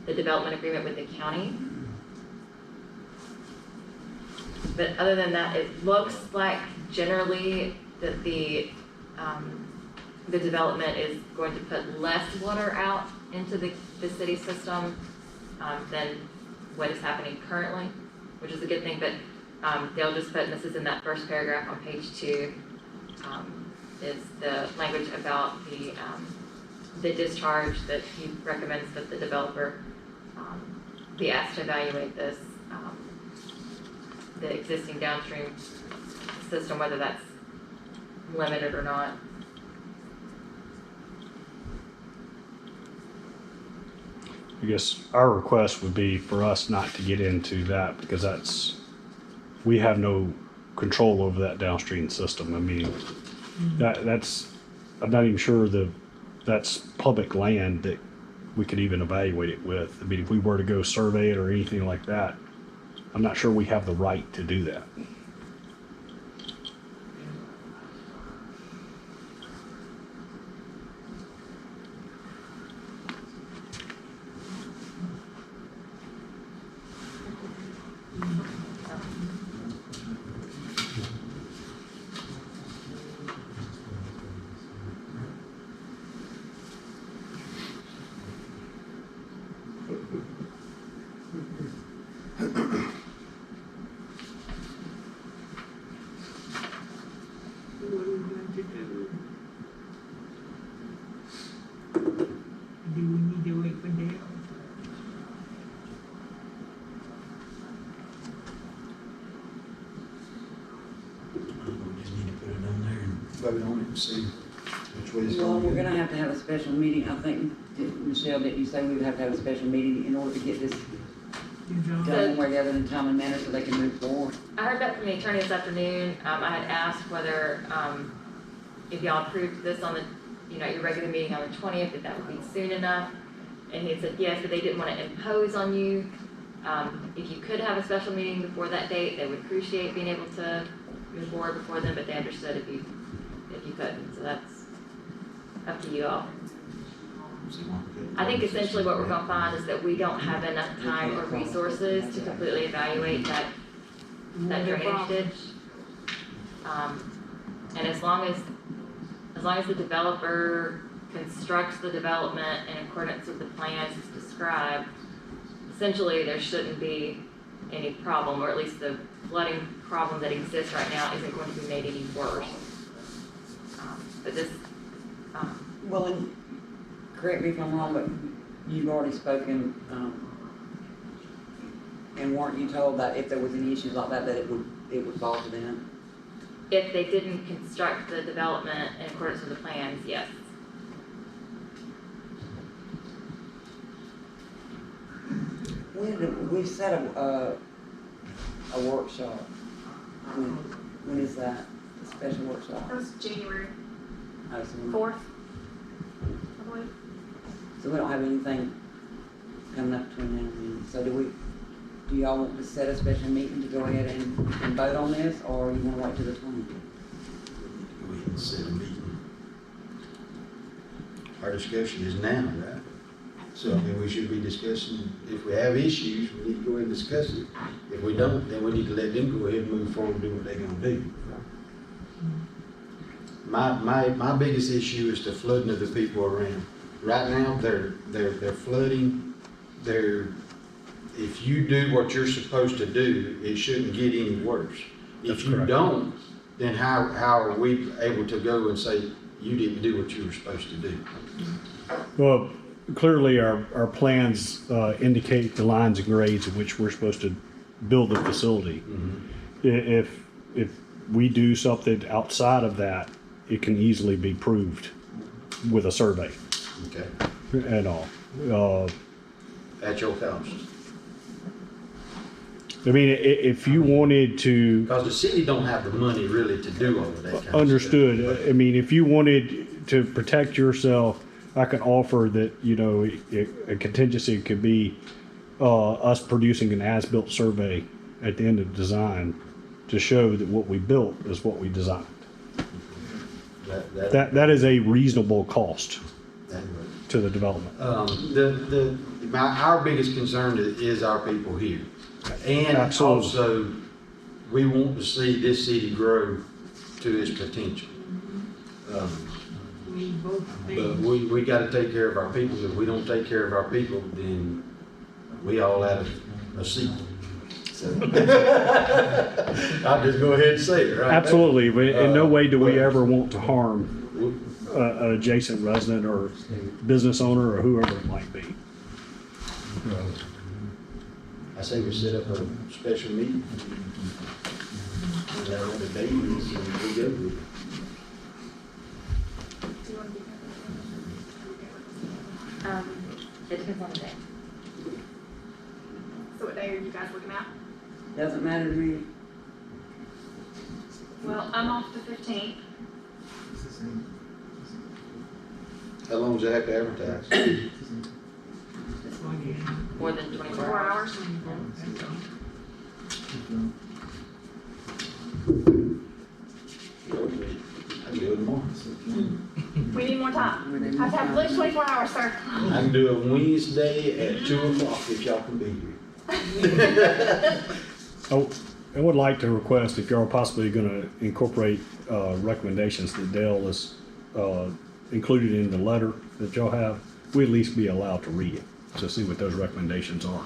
S7: development agreement with the county. But other than that, it looks like generally that the development is going to put less water out into the city system than what is happening currently, which is a good thing. But they'll just put, and this is in that first paragraph on page 2, is the language about the discharge that he recommends that the developer be asked to evaluate this, the existing downstream system, whether that's limited or not.
S11: I guess our request would be for us not to get into that because we have no control over that downstream system. I mean, I'm not even sure that's public land that we could even evaluate it with. I mean, if we were to go survey it or anything like that, I'm not sure we have the right to do that.
S8: What are we going to do? Do we need to wait for Dale?
S5: We just need to put it on there and vote on it and see which way it's
S6: Well,
S5: going.
S6: we're gonna have a special meeting, I think, Michelle, didn't you say we would have to have a special meeting in order to get this
S8: Is all-
S6: done one way or the other in a time and manner so they can move forward?
S7: I heard back from the attorney this afternoon. I had asked whether, if y'all approved this on the, your regular meeting on the 20th, if that would be soon enough. And he had said yes, but they didn't want to impose on you. If you could have a special meeting before that date, they would appreciate being able to move forward before then, but they understood if you couldn't. So that's up to you all. I think essentially what we're gonna find is that we don't have enough time or resources to completely evaluate that drainage ditch. And as long as the developer constructs the development in accordance with the plans as described, essentially there shouldn't be any problem, or at least the flooding problem that exists right now isn't going to be made any worse. But this,
S6: Well, and correct me if I'm wrong, but you've already spoken, and weren't you told that if there was any issues like that, that it would fall to them?
S7: if they didn't construct the development in accordance with the plans, yes.
S6: We set a workshop. When is that? A special workshop?
S3: That was January
S6: Oh, so
S3: 4th, I believe.
S6: So we don't have anything coming up between now and then. So do y'all want to set a special meeting to go ahead and vote on this, or you wanna wait till the 20th?
S5: Go ahead and set a meeting. Our discussion is now, right? So, I mean, we should be discussing, if we have issues, we need to go ahead and discuss it. If we don't, then we need to let them go ahead and move forward and do what they're gonna do. My biggest issue is the flooding of the people around. Right now, they're flooding, if you do what you're supposed to do, it shouldn't get any worse.
S11: That's
S5: If you
S11: correct.
S5: don't, then how are we able to go and say, you didn't do what you were supposed to do?
S11: Well, clearly our plans indicate the lines and grades at which we're supposed to build the facility. If we do something outside of that, it can easily be proved with a survey
S5: Okay,
S11: and all.
S5: at your cost.
S11: I mean, if you wanted to,
S5: Because the city don't have the money really to do all of that kind of stuff.
S11: understood, I mean, if you wanted to protect yourself, I can offer that, a contingency could be us producing an as-built survey at the end of design to show that what we built is what we designed. That is a reasonable cost to the development.
S5: Our biggest concern is our people here. And
S11: Absolutely.
S5: also, we want to see this city grow to its potential.
S8: We need both
S5: But
S8: things.
S5: we gotta take care of our people. If we don't take care of our people, then we all out of a seat. So I'll just go ahead and say it, right?
S11: Absolutely, but in no way do we ever want to harm an adjacent resident or business owner or whoever it might be.
S5: I say we set up a special meeting. And that what the date is, and we go with it.
S3: Do you want to be?
S7: It depends on the day.
S3: So what day are you guys looking at?
S6: Doesn't matter to me.
S3: Well, I'm off the 15th.
S5: How long does it have to advertise?
S7: More than 24
S3: 4
S7: hours.
S3: hours.
S5: I can do it tomorrow.
S3: We need more time. I have to have at least 24 hours, sir.
S5: I can do it Wednesday at 2 o'clock if y'all can be here.
S11: Oh, I would like to request if y'all are possibly gonna incorporate recommendations that Dale has included in the letter that y'all have, we at least be allowed to read it, to see what those recommendations are.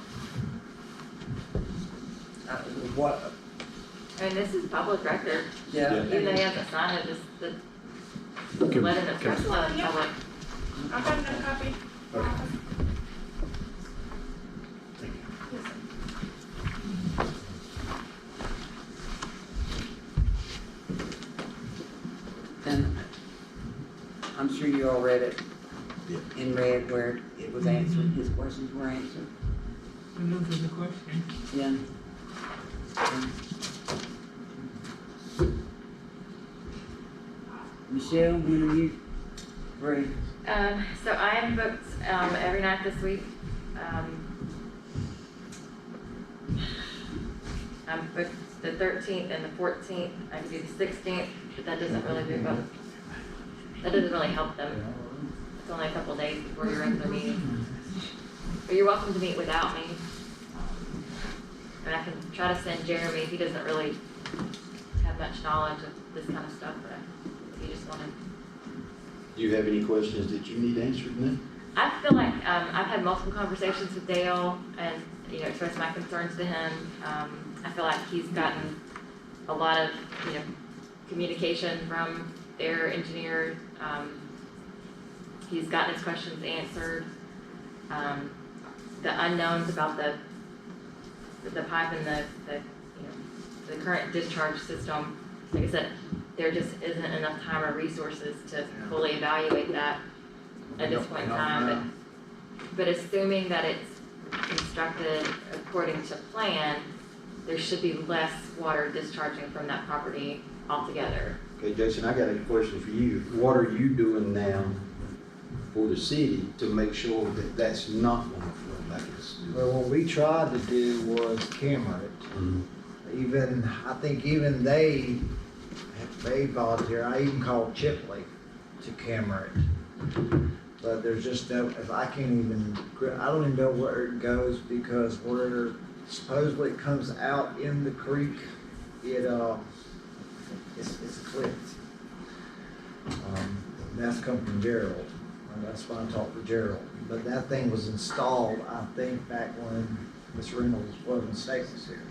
S6: what,
S7: I mean, this is public record,
S6: yeah.
S7: even though he hasn't signed it, just the
S11: Can-
S7: letter that's
S11: can-
S7: public.
S3: I've got another copy.
S6: And I'm sure you all read it in red where it was answered, his questions were answered.
S8: And those are the questions.
S6: Yeah. Michelle, when are you free?
S7: So I am booked, every night this week. I'm booked the 13th and the 14th. I can do the 16th, but that doesn't really that doesn't really help them. It's only a couple days before your regular meeting. But you're welcome to meet without me. And I can try to send Jeremy, he doesn't really have much knowledge of this kind of stuff, but if you just want to.
S9: Do you have any questions that you need answered now?
S7: I feel like I've had multiple conversations with Dale and, expressed my concerns to him. I feel like he's gotten a lot of, communication from their engineer. He's gotten his questions answered. The unknowns about the pipe and the current discharge system, like I said, there just isn't enough time or resources to fully evaluate that at this point in time. But assuming that it's constructed according to plan, there should be less water discharging from that property altogether.
S9: Okay, Jason, I got a question for you. What are you doing now for the city to make sure that that's not going to flow back into?
S10: Well, what we tried to do was camera it. I think even they volunteer. I even called Chipley to camera it. But there's just no, I don't even know where it goes because where supposedly it comes out in the creek, it's clipped. That's come from Gerald. That's why I talked to Gerald. But that thing was installed, I think, back when Miss Reynolds wasn't Staples here.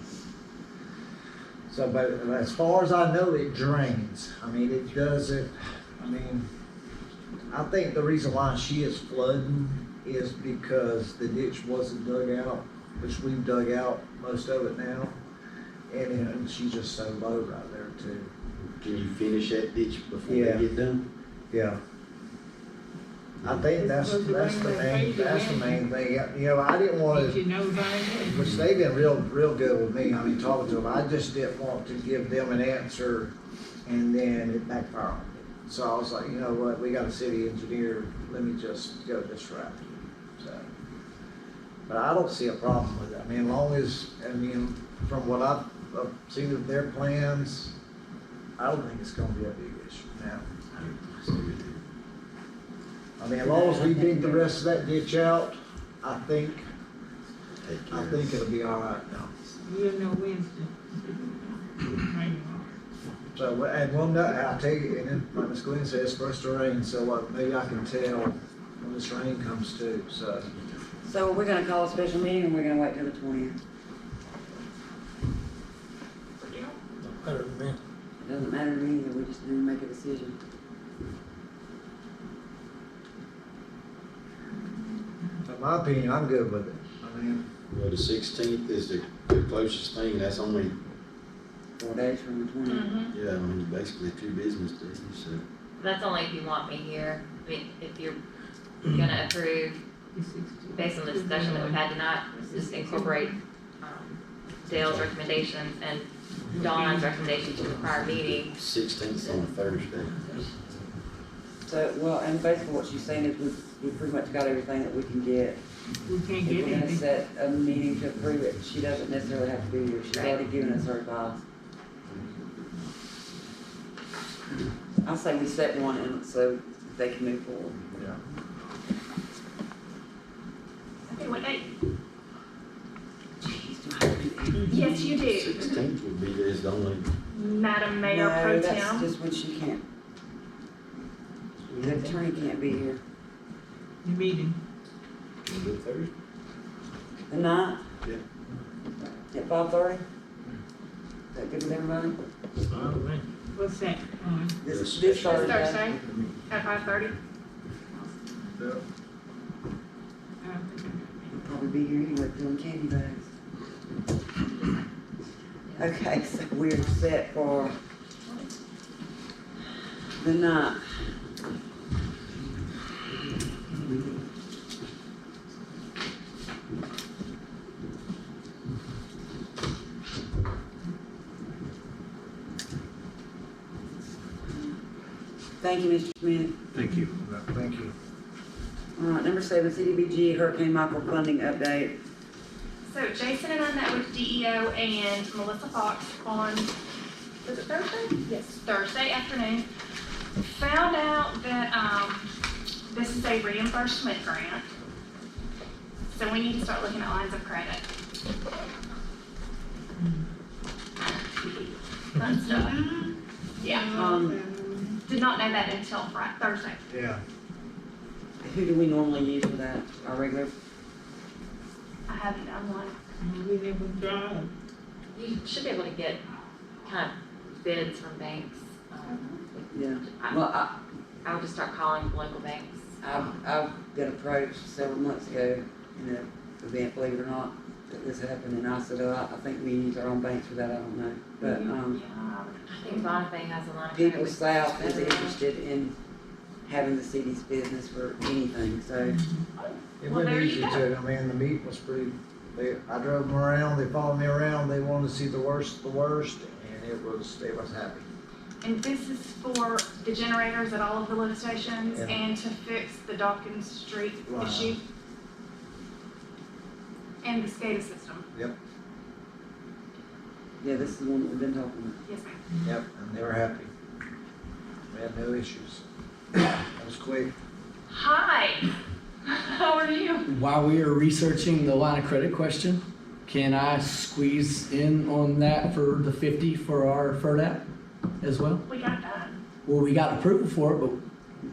S10: So, but as far as I know, it drains. I mean, it doesn't, I think the reason why she is flooding is because the ditch wasn't dug out, which we've dug out most of it now. And she's just so low right there too.
S9: Can you finish that ditch before
S10: Yeah.
S9: they get done?
S10: Yeah. I think that's the main thing. I didn't want
S8: Did
S10: to,
S8: you know about it?
S10: which they've been real good with me. Talking to them, I just didn't want to give them an answer and then it backfired on me. So I was like, you know what, we got a city engineer, let me just go this route. So, but I don't see a problem with it. As long as, from what I've seen of their plans, I don't think it's gonna be a big issue now. As long as we dig the rest of that ditch out, I think it'll be all right now.
S8: We'll know Wednesday.
S10: So, and we'll know, I'll tell you, and then, like Ms. Glenn said, it's supposed to rain, so maybe I can tell when this rain comes too, so.
S6: So we're gonna call a special meeting and we're gonna wait till the 20th.
S10: Better than me.
S6: It doesn't matter to me either, we just need to make a decision.
S10: In my opinion, I'm good with it.
S9: Well, the 16th is the closest thing. That's only,
S6: 4 days from the 20th.
S9: basically 2 business days, so.
S7: That's only if you want me here. If you're gonna approve, based on the discussion that we've had tonight, just incorporate Dale's recommendations and Dawn's recommendations from the prior meeting.
S9: 16th on a Thursday.
S6: So, well, and basically what she's saying is we've pretty much got everything that we can get.
S8: We can't
S6: If
S8: get
S6: we're gonna
S8: anything.
S6: set a meeting to approve it, she doesn't necessarily have to be here. She's already given us her advice. I say we set one and so they can move forward.
S3: Okay, what date?
S6: Jeez, do I have to do anything?
S3: Yes, you do.
S9: 16th would be the only,
S3: Madam Mayor
S6: No,
S3: Pro
S6: that's
S3: Tem.
S6: just when she can't. The attorney can't be here.
S8: The meeting.
S9: Thursday.
S6: The 9th?
S9: Yeah.
S6: At 5:30? that good with everybody?
S8: What's that?
S6: This
S3: This
S6: Thursday.
S3: Thursday at 5:30.
S6: Probably be here anyway, filling candy bags. Okay, so we're set for the 9th. Thank you, Mr. Smith.
S11: Thank you.
S10: Thank you.
S6: All right, number 7, CDBG Hurricane Michael funding update.
S3: So Jason and I met with DEO and Melissa Fox on, was it Thursday? Yes, Thursday afternoon. Found out that, this is a reimbursement grant. So we need to start looking at lines of credit. Fun stuff. Yeah, did not know that until Thursday.
S10: Yeah.
S6: Who do we normally use for that? Our regular?
S3: I haven't done one.
S8: We never tried.
S7: You should be able to get kind of bids from banks.
S6: Yeah.
S7: I-
S6: Well,
S7: I would just start calling local banks.
S6: I've been approached several months ago in an event, believe it or not, that this happened, and I said, oh, I think we use our own banks for that, I don't know. But,
S7: I think Bonifay has a line of credit.
S6: people
S7: with-
S6: south is interested in having the city's business for anything, so.
S10: It
S3: Well,
S10: went
S3: there you
S10: easy
S3: go.
S10: too. I mean, the meet was pretty, I drove them around, they followed me around, they wanted to see the worst, and they was happy.
S3: And this is for the generators at all of the lift stations
S10: Yeah.
S3: and to fix the Dawkins Street
S10: Wow.
S3: issue. And the SCADA system.
S6: Yeah, this is the one that we've been talking about.
S3: Yes, ma'am.
S10: Yep, and they were happy. We had no issues. That was quick.
S3: Hi, how are you?
S5: While we are researching the line of credit question, can I squeeze in on that for the 50 for our FERDAP as well?
S3: We got that.
S5: Well, we got approval for it, but.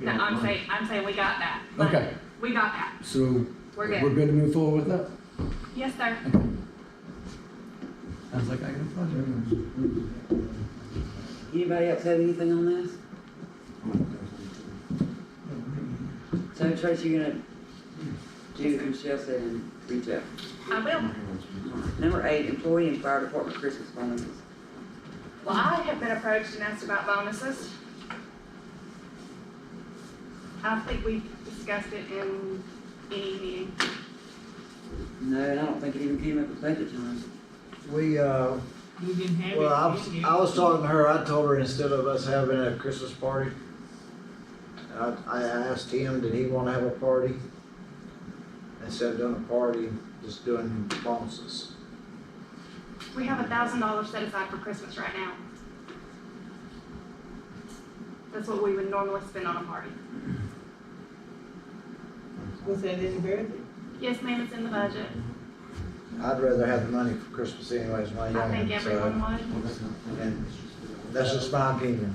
S3: No, I'm saying we got that.
S5: Okay,
S3: We got that.
S5: so
S3: We're
S5: we're
S3: good.
S5: good to move forward with that?
S3: Yes, sir.
S5: Sounds like I got a project.
S6: Anybody else have anything on this? So Tracy, you're gonna do what Michelle said and reach out.
S3: I will.
S6: Number 8, employee and fire department Christmas bonuses.
S3: Well, I have been approached and asked about bonuses. I think we discussed it in any meeting.
S6: No, and I don't think it even came up at budget time.
S8: We didn't have it.
S10: Well, I was talking to her, I told her instead of us having a Christmas party, I asked him, did he wanna have a party? Instead of doing a party, just doing bonuses.
S3: We have $1,000 set aside for Christmas right now. That's what we would normally spend on a party.
S8: Was that in the budget?
S3: Yes, ma'am, it's in the budget.
S10: I'd rather have the money for Christmas anyways, my
S3: I think
S10: youngin',
S3: everyone
S10: so,
S3: would.
S10: and that's just my opinion.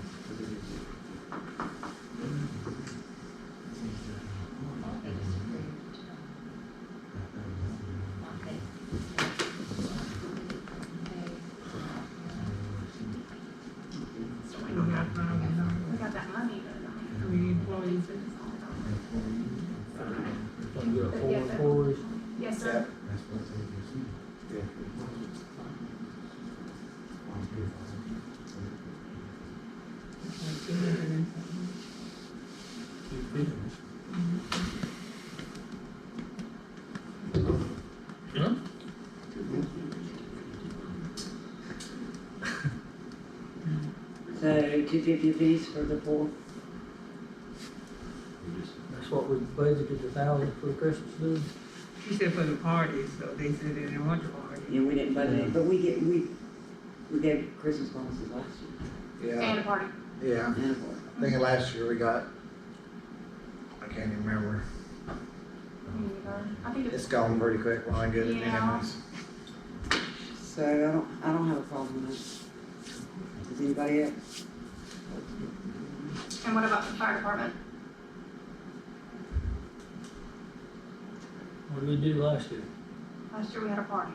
S3: We got that money, but
S8: We employees.
S3: yes, sir.
S6: So 250 apiece for the 4.
S12: That's what we budgeted, 1,000 for the Christmas do.
S8: She said for the party, so they said they didn't want the party.
S6: Yeah, we didn't budget it, but we gave Christmas bonuses last year.
S3: And
S10: Yeah,
S3: a party.
S10: yeah.
S6: And a party.
S10: I think last year we got, I can't even remember.
S3: I think
S10: It's
S3: it's,
S10: gone pretty quick when I get it
S3: Yeah.
S10: anyways.
S6: So I don't have a problem with that. Does anybody else?
S3: and what about the fire department?
S12: What did we do last year?
S3: Last year we had a party.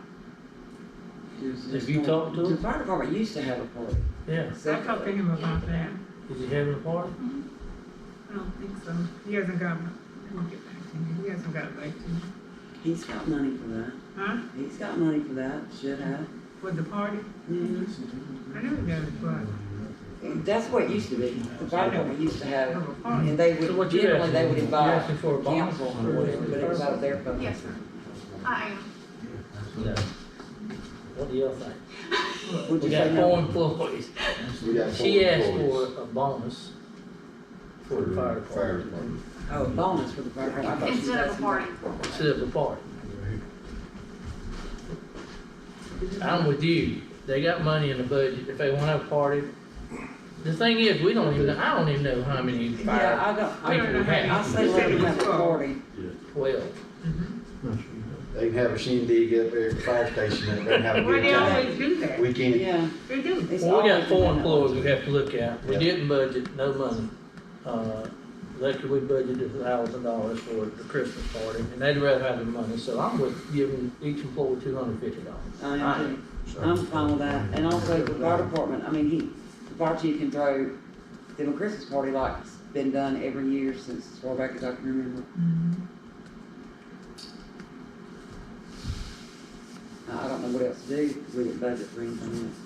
S5: Have you talked to
S6: The
S5: him?
S6: fire department used to have a party.
S5: Yeah.
S6: So-
S8: I talked to him about that.
S5: Is he having a party?
S8: I don't think so. He hasn't got, let me get back to you. He hasn't got it back to me.
S6: He's got money for that.
S8: Huh?
S6: He's got money for that, should have.
S8: For the party?
S6: Mhm.
S8: I never got it, but
S6: That's what it used to be. The fire department used to have,
S8: have a party.
S6: and they
S5: So
S6: would,
S5: what you
S6: generally, they
S5: asking?
S6: would
S5: You
S6: invite
S5: asking for a bonus?
S6: council, but it was out of their pocket.
S3: Yes, sir. I am.
S5: No. What do y'all think?
S6: Would
S5: We
S6: you
S5: got
S6: say
S5: 4
S6: no?
S5: employees.
S9: We got
S5: She
S9: four
S5: asked
S9: employees.
S5: for a bonus for the fire department
S6: Oh, a bonus for the fire department. I thought she was
S3: Instead of a
S6: asking-
S3: party.
S5: instead of a party. I'm with you. They got money in the budget. If they want to have a party. The thing is, we don't even, I don't even know how many
S6: Yeah,
S5: fire
S6: I don't,
S5: people we
S6: I
S5: have.
S6: say let them have a party.
S5: 12.
S9: They can have a shindig up there at the fire station and they have a
S8: Why
S9: good
S8: they
S9: time.
S8: always do that?
S9: Weekend.
S6: Yeah.
S8: They do.
S6: It's
S5: Well, we got
S6: always
S5: 4
S6: been that
S5: employees
S6: way.
S5: we have to look at. We
S9: Yeah.
S5: didn't budget, no money. Luckily, we budgeted $1,000 for the Christmas party, and they'd rather have the money, so I'm with giving each employee $250.
S6: I am too. I'm fine with that. And also the fire department, I mean, the fire chief can throw them a Christmas party like it's been done every year since as far back as I can remember. I don't know what else to do, because we didn't budget for anything else.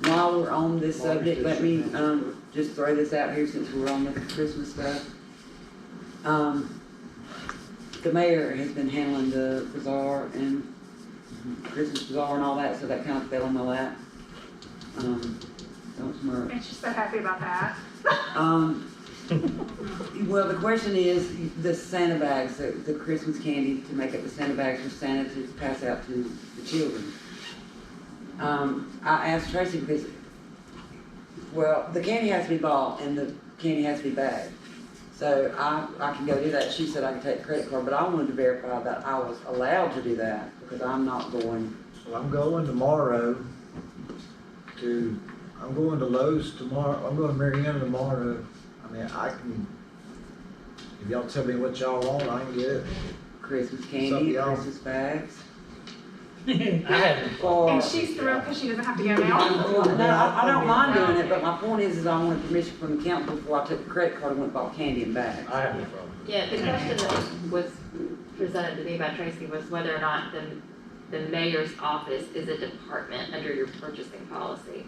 S6: While we're on this subject, let me, just throw this out here since we're on the Christmas stuff. The mayor has been handling the bazaar and Christmas bazaar and all that, so that kind of fell in my lap. Don't smirk.
S3: And she's so happy about that.
S6: Well, the question is, the Santa bags, the Christmas candy to make up the Santa bags for Santa to pass out to the children. I asked Tracy because, well, the candy has to be bought and the candy has to be bagged. So I can go do that. She said I could take a credit card, but I wanted to verify that I was allowed to do that because I'm not going.
S10: Well, I'm going tomorrow I'm going to Lowe's tomorrow, I'm going to Marietta tomorrow. I mean, I can, if y'all tell me what y'all want, I can get it.
S6: Christmas candy,
S10: Something else.
S6: Christmas bags.
S5: I haven't.
S6: For,
S3: And she's thrilled because she doesn't have to go now.
S6: no, I don't mind doing it, but my point is I wanted permission from the council before I took the credit card and went and bought candy and bags.
S5: I have no problem.
S7: Yeah, the question that was presented to me by Tracy was whether or not the mayor's office is a department under your purchasing policy.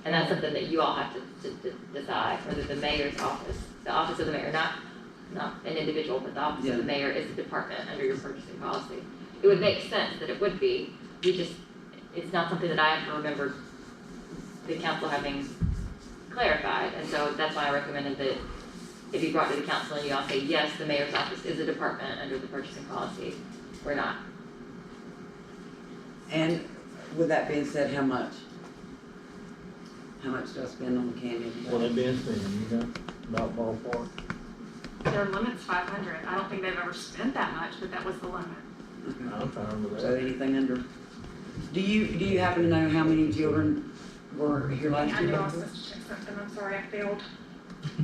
S7: And that's something that you all have to decide, whether the mayor's office, the office of the mayor, not an individual, but the office of the mayor is a department under your purchasing policy. It would make sense that it would be, it's not something that I have remembered the council having clarified, and so that's why I recommended that if you brought to the council and you all say, yes, the mayor's office is a department under the purchasing policy, we're not.
S6: And with that being said, how much? How much do I spend on the candy and
S5: What
S6: bags?
S5: they been spending, you know, about ballpark.
S3: Their limit's 500. I don't think they've ever spent that much, but that was the limit.
S5: I'm fine with
S6: So
S5: that.
S6: anything under, do you happen to know how many children were here last
S3: I knew
S6: year?
S3: I was supposed to check something. I'm sorry, I failed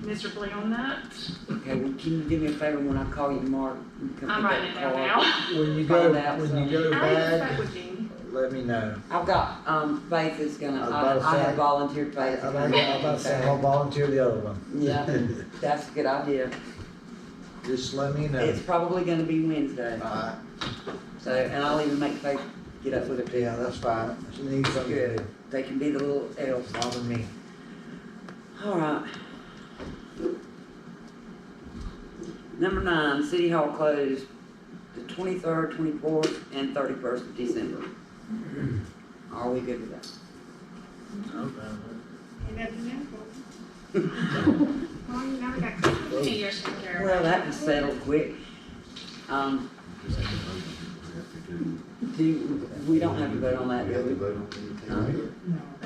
S3: miserably on that.
S6: Okay, well, can you do me a favor when I call you tomorrow? You can
S3: I'm
S6: pick
S3: writing
S6: up
S3: it
S6: the
S3: down
S6: card.
S3: now.
S10: When you
S6: Find
S10: go,
S6: out
S10: when
S6: some.
S10: you go to
S3: I already
S10: bag,
S3: spoke with Jeannie.
S10: let me know.
S6: I've got, Faith is gonna,
S10: I was about to
S6: I have
S10: say-
S6: volunteered
S10: I,
S6: Faith.
S10: I'm about to say, I'll volunteer the other one.
S6: Yeah, that's a good idea.
S10: Just let me know.
S6: It's probably gonna be Wednesday,
S10: Alright,
S6: so, and I'll even make Faith get up with it too.
S10: yeah, that's fine. She needs something to do.
S6: They can be the little elves.
S10: Bother me.
S6: All right. Number 9, City Hall closed the 23rd, 24th, and 31st of December. Are we good with that?
S5: I'm fine with
S8: Ain't nothing else.
S3: Well, you never got Christmas New Year's taken care of.
S6: Well, that was settled quick. We don't have to vote on that,
S9: We have to
S6: do
S9: vote on anything.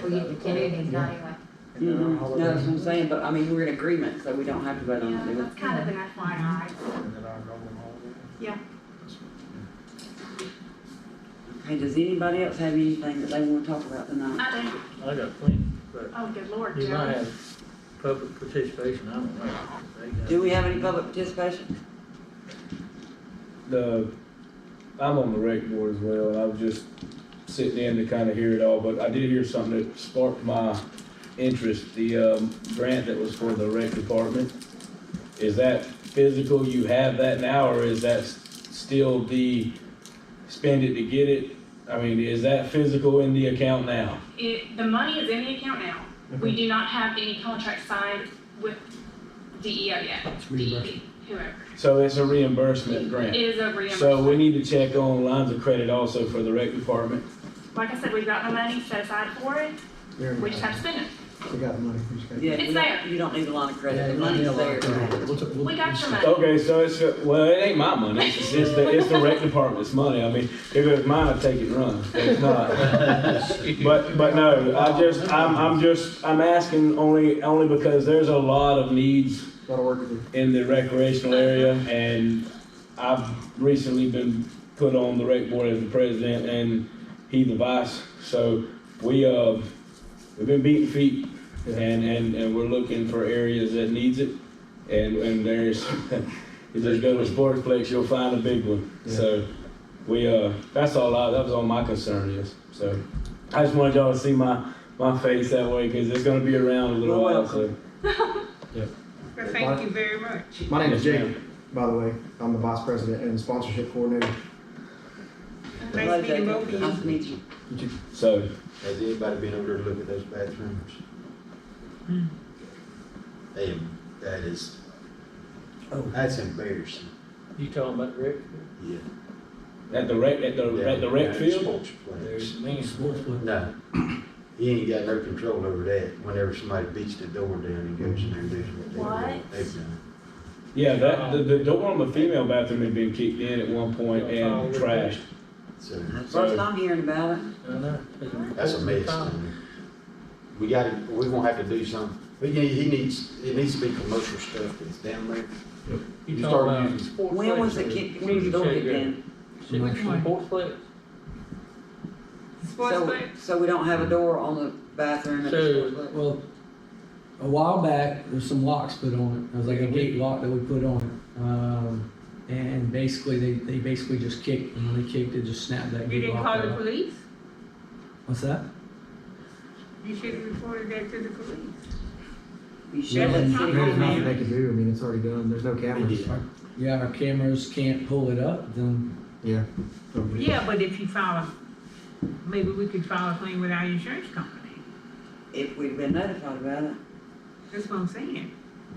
S7: Well, you can't do anything tonight anyway.
S6: we? No, that's what I'm saying, but I mean, we're in agreement, so we don't have to vote on
S3: Yeah,
S6: it, do
S3: that's kind of an FYI.
S6: we? Hey, does anybody else have anything that they want to talk about tonight?
S3: I do.
S5: it. I got plenty, but
S3: Oh, good Lord,
S5: you might
S3: Joe.
S5: have public participation, I don't know.
S6: Do we have any public participation?
S11: The
S5: I'm on the rec board as well, and I was just sitting in to kind of hear it all, but I did hear something that sparked my interest. The grant that was for the rec department, is that physical, you have that now, or is that still the spend it to get it? I mean, is that physical in the account now?
S3: The money is in the account now. We do not have any contract signed with DEO yet. DEP, whoever.
S5: So it's a reimbursement grant?
S3: It is a reimbursement.
S5: So we need to check on lines of credit also for the rec department?
S3: Like I said, we've got the money set aside for it. We just have to spend it.
S10: We got the money, we just got.
S6: Yeah,
S3: It's
S6: we
S3: there.
S6: don't, you don't need a line of credit,
S12: Yeah,
S6: the
S12: you don't need
S6: money's
S12: a line
S6: there.
S12: of credit.
S3: We got your money.
S5: Okay, so it's, well, it ain't my money, it's the rec department's money. I mean, if it was mine, I'd take it and run, but it's not. But no, I'm asking only because there's a lot of needs
S10: Gotta work with you.
S5: in the recreational area, and I've recently been put on the rec board as the president and he the vice, so we've been beating feet. And we're looking for areas that needs it, and there's, if you just go to the sportsplex, you'll find a big one.
S10: Yeah.
S5: So that was all my concern is. So I just wanted y'all to see my face that way, because it's gonna be around a little while, so.
S8: Well, thank you very much.
S10: My name is
S5: Yes,
S10: Jake, by the way. I'm the vice president and sponsorship coordinator.
S8: Nice meeting both of you.
S6: Nice to meet you.
S5: So,
S9: Has anybody been over there to look at those bathrooms? That is, that's embarrassing.
S12: You talking about the rec?
S9: Yeah.
S5: at the rec field?
S9: Sports
S12: There's
S9: place.
S12: many sports with.
S9: No, he ain't got no control over that. Whenever somebody beats the door down and goes in there and does what
S3: What?
S9: they've done.
S5: Yeah, the door on the female bathroom had been kicked in at one point and trashed.
S9: So
S6: First I'm hearing about it.
S12: I know.
S9: that's a mess. We gonna have to do something. But yeah, it needs to be commercial stuff that's down there.
S12: You
S9: start
S12: talking about
S9: using-
S12: sports?
S6: When was it kicked, when was the door kicked in?
S8: Which one?
S12: Sportsplex.
S8: Sports place?
S6: So we don't have a door on the bathroom at the
S12: So,
S6: sports
S12: well, a while back, there's some locks put on it. It was like a gate lock that we put on it. And basically, they basically just kicked, and when they kicked, it just snapped that
S8: You
S12: gate
S8: didn't
S12: lock
S8: call the
S12: off.
S8: police?
S12: What's that?
S8: You should have reported that to the police.
S6: You should
S8: That's
S6: let
S8: a
S6: the city
S8: problem.
S10: There's
S6: know.
S10: nothing they can do. I mean, it's already done. There's no cameras.
S12: Yeah, our cameras can't pull it up, then
S10: Yeah.
S8: Yeah, but if you maybe we could file a claim with our insurance company.
S6: If we'd been notified about it,
S8: That's what I'm saying.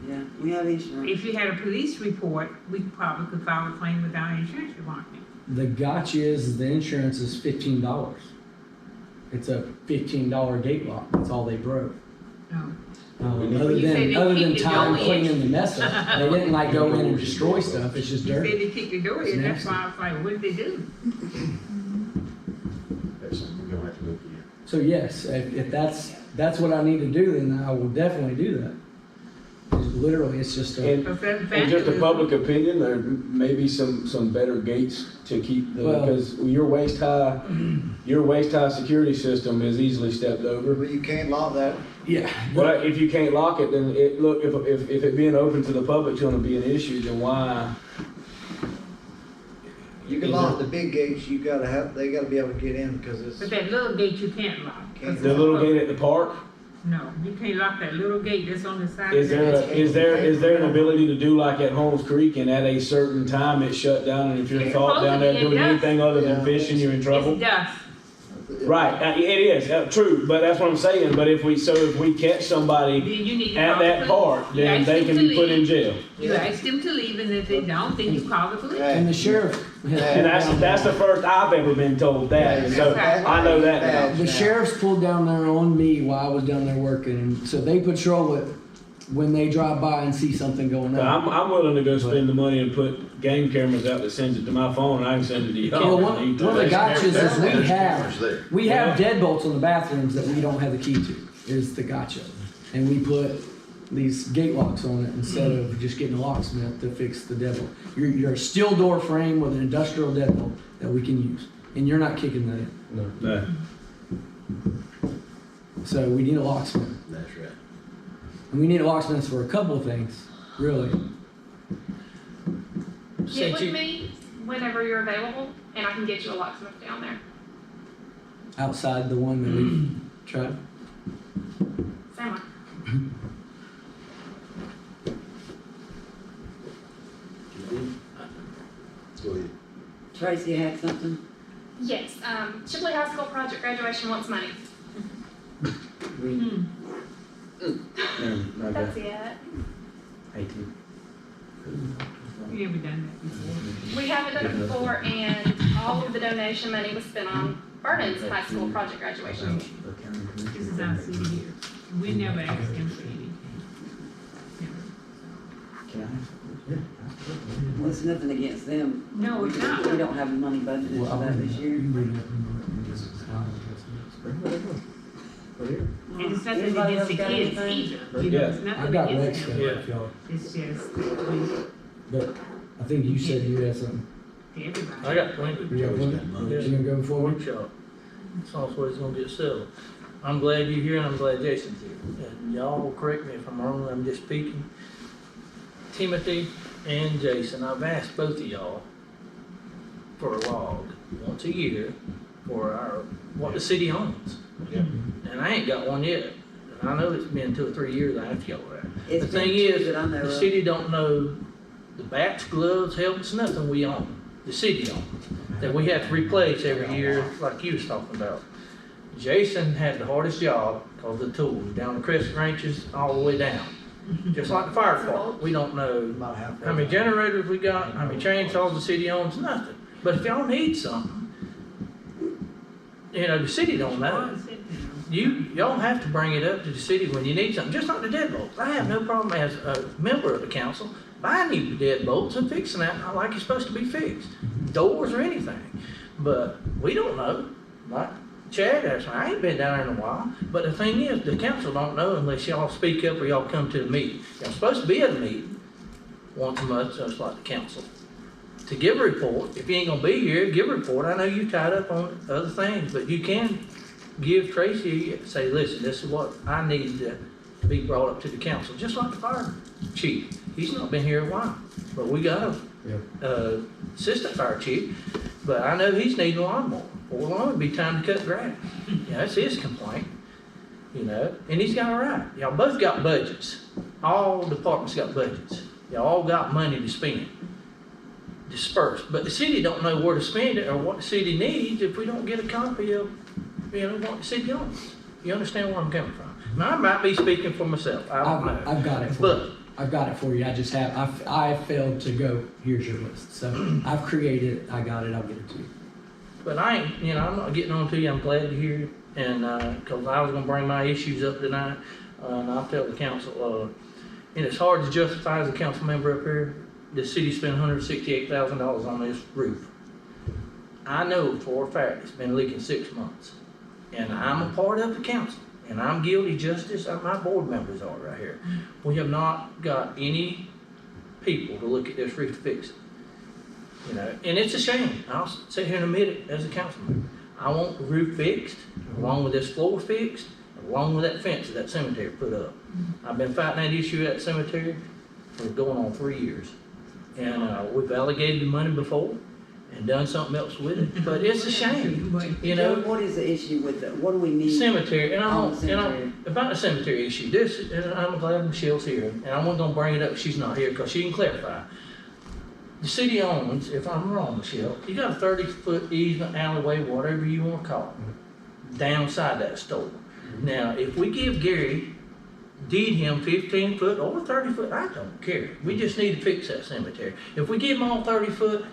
S6: yeah, we have insurance.
S8: If you had a police report, we probably could file a claim with our insurance department.
S12: the gotcha is the insurance is $15. It's a $15 gate lock. That's all they broke.
S8: No.
S12: Other
S8: You said
S12: than
S8: they
S12: other than
S8: kicked the
S12: time
S8: door in.
S12: cleaning the mess up, they didn't like go in and destroy stuff. It's just
S8: You said
S12: dirt.
S8: they kicked the door in, that's why I was like, what did they do?
S9: That's something we're gonna have to look at.
S12: So yes, if that's what I need to do, then I will definitely do that. Literally, it's just a.
S5: And just a public opinion, there may be some better gates to keep
S12: Well-
S5: because your waist high security system is easily stepped over.
S10: But you can't lock that.
S12: Yeah.
S5: But if you can't lock it, then if it being open to the public's gonna be an issue, then why?
S10: You can lock the big gates. You gotta have. They gotta be able to get in because it's.
S8: But that little gate you can't lock. 'cause
S5: The
S8: it's
S5: little
S8: public.
S5: gate at the park,
S8: No, you can't lock that little gate that's on the side.
S5: is there an ability to do like at Holmes Creek and at a certain time it shut down and if you're
S8: It's
S5: caught down there
S8: supposed to be,
S5: doing
S8: it does.
S5: anything other than
S10: Yeah.
S5: fishing, you're in trouble?
S8: It's dust.
S5: Right, it is, true, but that's what I'm saying, but if we catch somebody
S8: Then you need to
S5: at
S8: call the
S5: that
S8: police.
S5: park,
S8: You
S5: then
S8: ask
S5: they
S8: them
S5: can
S8: to
S5: be put in
S8: leave.
S5: jail.
S8: You ask them to leave, and if they don't, then you call the police.
S12: And the sheriff. has
S5: And that's the first I've ever been told that, so I know that now.
S12: The sheriff's pulled down there on me while I was down there working, and so they patrol it when they drive by and see something going on.
S5: I'm willing to go spend the money and put game cameras out that sends it to my phone and I can send it to y'all.
S12: Well, one of the gotchas is
S9: There.
S12: we have deadbolts on the bathrooms that we don't have the key to, is the gotcha. And we put these gate locks on it instead of just getting a locksmith to fix the deadbolt. You're a steel door frame with an industrial deadbolt that we can use, and you're not kicking that in.
S5: No.
S12: So we need a locksmith.
S9: That's right.
S12: And we need a locksmith for a couple of things, really.
S3: Get with me whenever you're available, and I can get you a locksmith down there.
S12: Outside the one that we tried.
S3: Same one.
S9: Go ahead.
S6: Tracy had something?
S3: Yes, Shipley High School project graduation wants money. That's it.
S5: 18.
S8: We haven't done that before.
S3: We haven't done it before, and all of the donation money was spent on Vernon's high school project graduation.
S8: This is our city here. We never asked them for anything.
S6: Well, it's nothing against them.
S8: No, it's not.
S6: We don't have money budgeted for that this year.
S8: And it's nothing
S6: Anybody
S8: against the
S6: else got
S8: kids
S6: anything?
S8: either. You know, it's
S12: I've
S8: nothing
S12: got Rex
S8: against
S12: stuff,
S8: them.
S12: if y'all,
S8: It's just,
S12: but I think you said you had something.
S8: to everybody.
S5: I got plenty.
S12: You got one? You gonna go forward?
S5: Workshop. That's also where it's gonna get settled. I'm glad you're here and I'm glad Jason's here. And y'all will correct me if I'm wrong, I'm just speaking. Timothy and Jason, I've asked both of y'all for a log once a year for what the city owns. And I ain't got one yet. And I know it's been 2 or 3 years after y'all were.
S6: It's
S5: The thing
S6: been
S5: is,
S6: two that I know
S5: the
S6: of.
S5: city don't know the bats, gloves, helmets, nothing we own. The city owns. That we have to replace every year, like you was talking about. Jason had the hardest job because of the tools, down the crescent ranches, all the way down. Just like the fire department, we don't know how many generators we got, how many chainsaws the city owns, nothing. But if y'all need something, you know, the city don't know. Y'all have to bring it up to the city when you need something, just like the deadbolts. I have no problem as a member of the council buying you deadbolts and fixing that like it's supposed to be fixed. Doors or anything. But we don't know. Like Chad asked me, I ain't been down there in a while. But the thing is, the council don't know unless y'all speak up or y'all come to the meeting. Y'all supposed to be at a meeting once a month, just like the council, to give a report. If you ain't gonna be here, give a report. I know you tied up on other things, but you can give Tracy, say, listen, this is what I need to be brought up to the council, just like the fire chief. He's not been here a while, but we got a assistant fire chief, but I know he's needing a lawnmower. Well, it'll only be time to cut grass. Yeah, that's his complaint, you know, and he's got it right. Y'all both got budgets. All departments got budgets. Y'all all got money to spend, dispersed. But the city don't know where to spend it or what the city needs if we don't get a copy of, you know, what the city owns. You understand where I'm coming from? Now, I might be speaking for myself. I don't know.
S12: I've got it for you. I've got it for you. I just have, I failed to go, here's your list. So I've created it. I got it. I'll get it to you.
S5: But I ain't, you know, I'm not getting on to you. I'm glad to hear you. And, cause I was gonna bring my issues up tonight. And I'll tell the council, and it's hard to justify as a council member up here. The city spent $168,000 on this roof. I know for a fact it's been leaking 6 months. And I'm a part of the council. And I'm guilty just as my board members are right here. We have not got any people to look at this roof to fix it. You know, and it's a shame. I'll sit here and admit it as a council member. I want the roof fixed, along with this floor fixed, along with that fence that cemetery put up. I've been fighting that issue at the cemetery for going on 3 years. And we've allocated the money before and done something else with it. But it's a shame, you know.
S6: What is the issue with it? What do we need?
S5: Cemetery, and
S6: on the cemetery?
S5: about the cemetery issue, this, and I'm glad Michelle's here, and I wasn't gonna bring it up if she's not here, because she can clarify. The city owns, if I'm wrong, Michelle, you got a 30-foot easement, alleyway, whatever you wanna call it, downside that store. Now, if we give Gary, deed him 15 foot or 30 foot, I don't care. We just need to fix that cemetery. If we give him all 30 foot,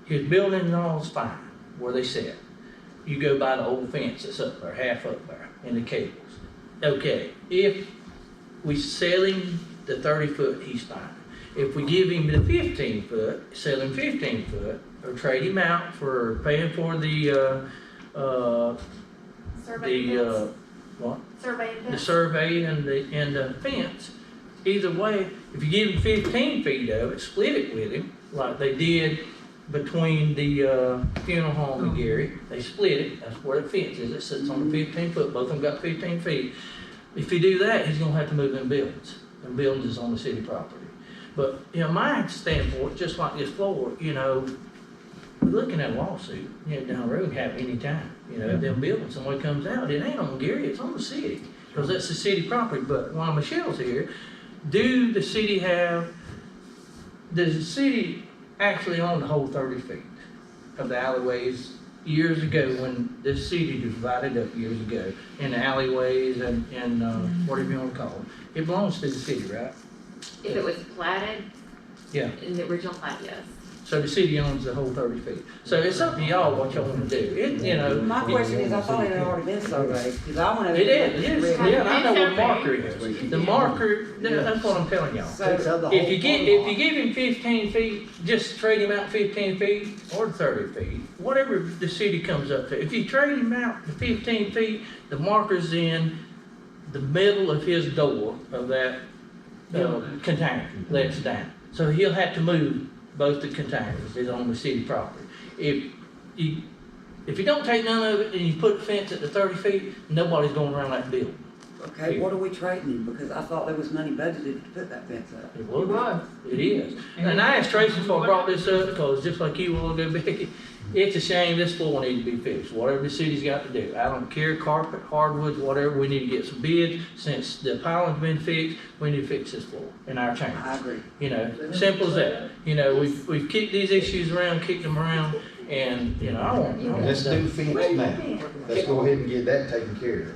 S5: his building and all is fine, where they sit. You go by the old fence that's up there, half up there, and the cables. Okay, if we sell him the 30 foot, he's fine. If we give him the 15 foot, sell him 15 foot, or trade him out for paying for the what?
S3: Survey
S5: The
S3: fence.
S5: survey and the fence. Either way, if you give him 15 feet of it, split it with him, like they did between the funeral home and Gary. They split it. That's where the fence is. It sits on the 15 foot. Both of them got 15 feet. If you do that, he's gonna have to move in buildings. And buildings is on the city property. But, you know, my standpoint, just like this floor, you know, looking at a lawsuit, down the road, have any time, if they're building, somebody comes out, it ain't on Gary, it's on the city, because that's the city property, but while Michelle's here, does the city actually own the whole 30 feet of the alleyways years ago when the city divided up years ago, and the alleyways and whatever you want to call them? It belongs to the city, right?
S7: If it was platted,
S5: Yeah.
S7: in the original plat, yes.
S5: So the city owns the whole 30 feet. So it's up to y'all what y'all want to do.
S6: My question is, I thought it had already been surveyed, because I went over.
S5: It is,
S6: there.
S5: yeah, I know what marker is. The marker, that's what I'm telling y'all.
S6: So,
S5: If you give him 15 feet, just trade him out 15 feet or 30 feet, whatever the city comes up to. If you trade him out to 15 feet, the marker's in the middle of his door of that container that's down. So he'll have to move both the containers is on the city property. If you don't take none of it and you put a fence at the 30 feet, nobody's going around that building.
S6: okay, what are we trading? Because I thought there was money budgeted to put that fence up.
S5: It was. It is. And I asked Tracy before I brought this up, because just like you will do, Becky, it's a shame this floor needs to be fixed, whatever the city's got to do. I don't care, carpet, hardwoods, whatever, we need to get some bids. Since the piling's been fixed, we need to fix this floor in our
S6: I
S5: chambers.
S6: agree.
S5: Simple as that. We've kicked these issues around, kicked them around, and, I want.
S9: Let's do the fence now. Let's go ahead and get that taken care of.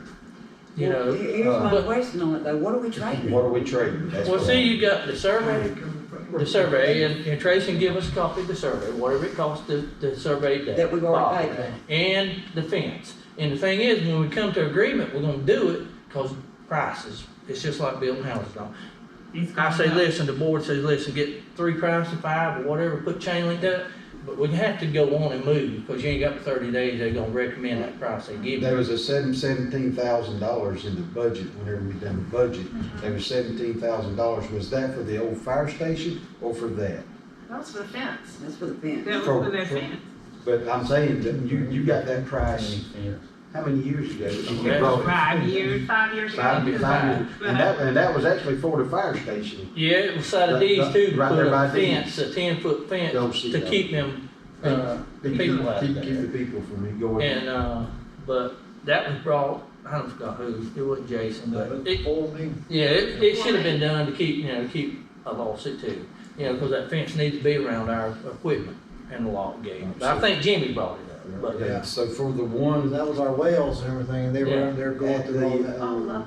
S6: Here's my
S5: but-
S6: question on it though, what are we trading?
S9: What are we trading? That's
S5: Well,
S9: what
S5: see,
S9: I-
S5: you got the survey, and Tracy can give us a copy of the survey, whatever it costs the survey day.
S6: That we've already paid for.
S5: And the fence. And the thing is, when we come to agreement, we're gonna do it, cause prices, it's just like building houses, don't. I say, listen, the board says, listen, get 3 prices, 5 or whatever, put chain link up, but we have to go on and move, because you ain't got 30 days, they're gonna recommend that price they give
S9: There
S5: you.
S9: was a $17,000 in the budget, whenever we done the budget. There was $17,000. Was that for the old fire station or for that?
S3: That was for the fence.
S6: That's for the fence.
S8: That was for that fence.
S9: But I'm saying that you got that price, how many years ago? You
S5: That
S9: brought it?
S8: 5 years.
S3: 5 years ago.
S9: Five years. And that was actually for the fire station.
S5: Yeah, it was side of these too, to
S9: Right
S5: put
S9: there
S5: a
S9: by
S5: fence,
S9: these.
S5: a 10-foot fence,
S9: Don't see
S5: to
S9: that.
S5: keep them, the people out
S9: Keep
S5: there.
S9: the people from going.
S5: And, but that was brought, I don't forgot who, it wasn't Jason, but it should have been done to keep, keep a lawsuit too. Because that fence needs to be around our equipment and the lock gate. But I think Jimmy brought it up, but.
S9: Yeah, so for the one
S10: That was our wells and everything, and they
S5: Yeah.
S10: were, they're going
S9: at
S10: through all
S9: the,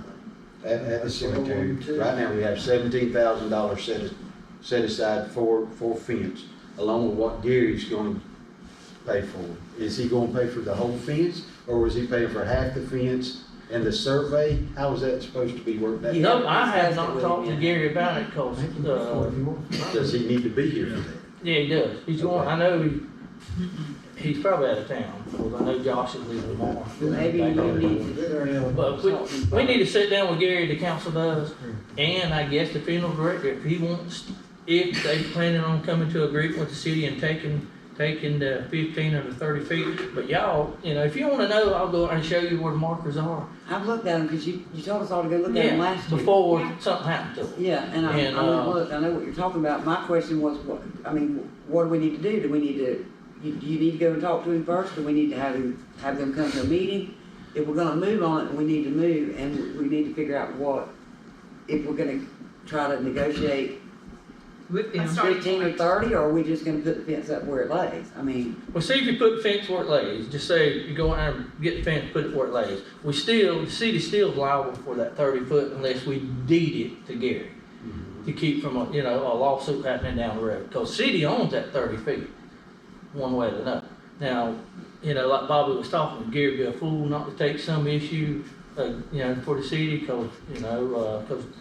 S10: that.
S9: at the cemetery, right now we have $17,000 set aside for fence, along with what Gary's gonna pay for. Is he gonna pay for the whole fence, or was he paying for half the fence and the survey? How is that supposed to be worked out?
S5: No, I have not talked to Gary about it, cause,
S9: Does he need to be here for that?
S5: yeah, he does. He's going, I know he's probably out of town, because I know Josh is leaving tomorrow.
S6: Maybe you need to.
S5: But we need to sit down with Gary, the council does, and I guess the funeral director, if he wants, if they planning on coming to agreement with the city and taking the 15 or the 30 feet. But y'all, if you wanna know, I'll go and show you where the markers are.
S6: I've looked at them, because you told us all to go look at them
S5: Yeah,
S6: last year.
S5: before something happened to them.
S6: Yeah, and I went and looked, I know what you're talking about. My question was, what do we need to do? Do we need to, do you need to go and talk to him first? Do we need to have them come to a meeting? If we're gonna move on it, we need to move, and we need to figure out if we're gonna try to negotiate
S8: With them.
S6: 15 or 30, or are we just gonna put the fence up where it lays?
S5: Well, see if you put the fence where it lays, just say you go out there and get the fence, put it where it lays. The city still is liable for that 30 foot unless we deed it to Gary. To keep from a lawsuit happening down the road, because city owns that 30 feet, one way or another. Now, like Bobby was talking, Gary be a fool not to take some issue, for the city, because if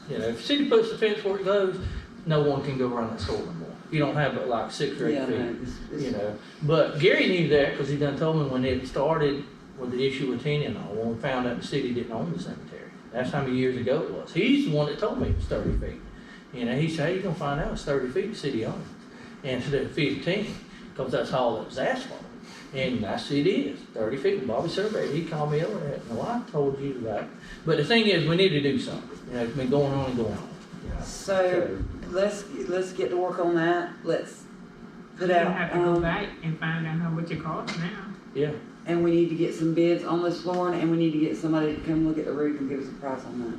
S5: the city puts the fence where it goes, no one can go around that store no more. You don't have but like 6 or 8
S6: Yeah,
S5: feet,
S6: no,
S5: But Gary knew that, because he done told me when it started with the issue with Tina and all, when we found out the city didn't own the cemetery. That's how many years ago it was. He's the one that told me it was 30 feet. He said, you're gonna find out it's 30 feet the city owns, instead of 15, because that's all that was asked for. And that's it is, 30 feet. When Bobby surveyed, he called me over that, no, I told you that. But the thing is, we need to do something. It's been going on and going on.
S6: So let's get to work on that. put
S8: You
S6: out,
S8: have to go back and find out how much it costs now.
S12: Yeah.
S6: and we need to get some bids on this flooring, and we need to get somebody to come look at the roof and give us a price on that.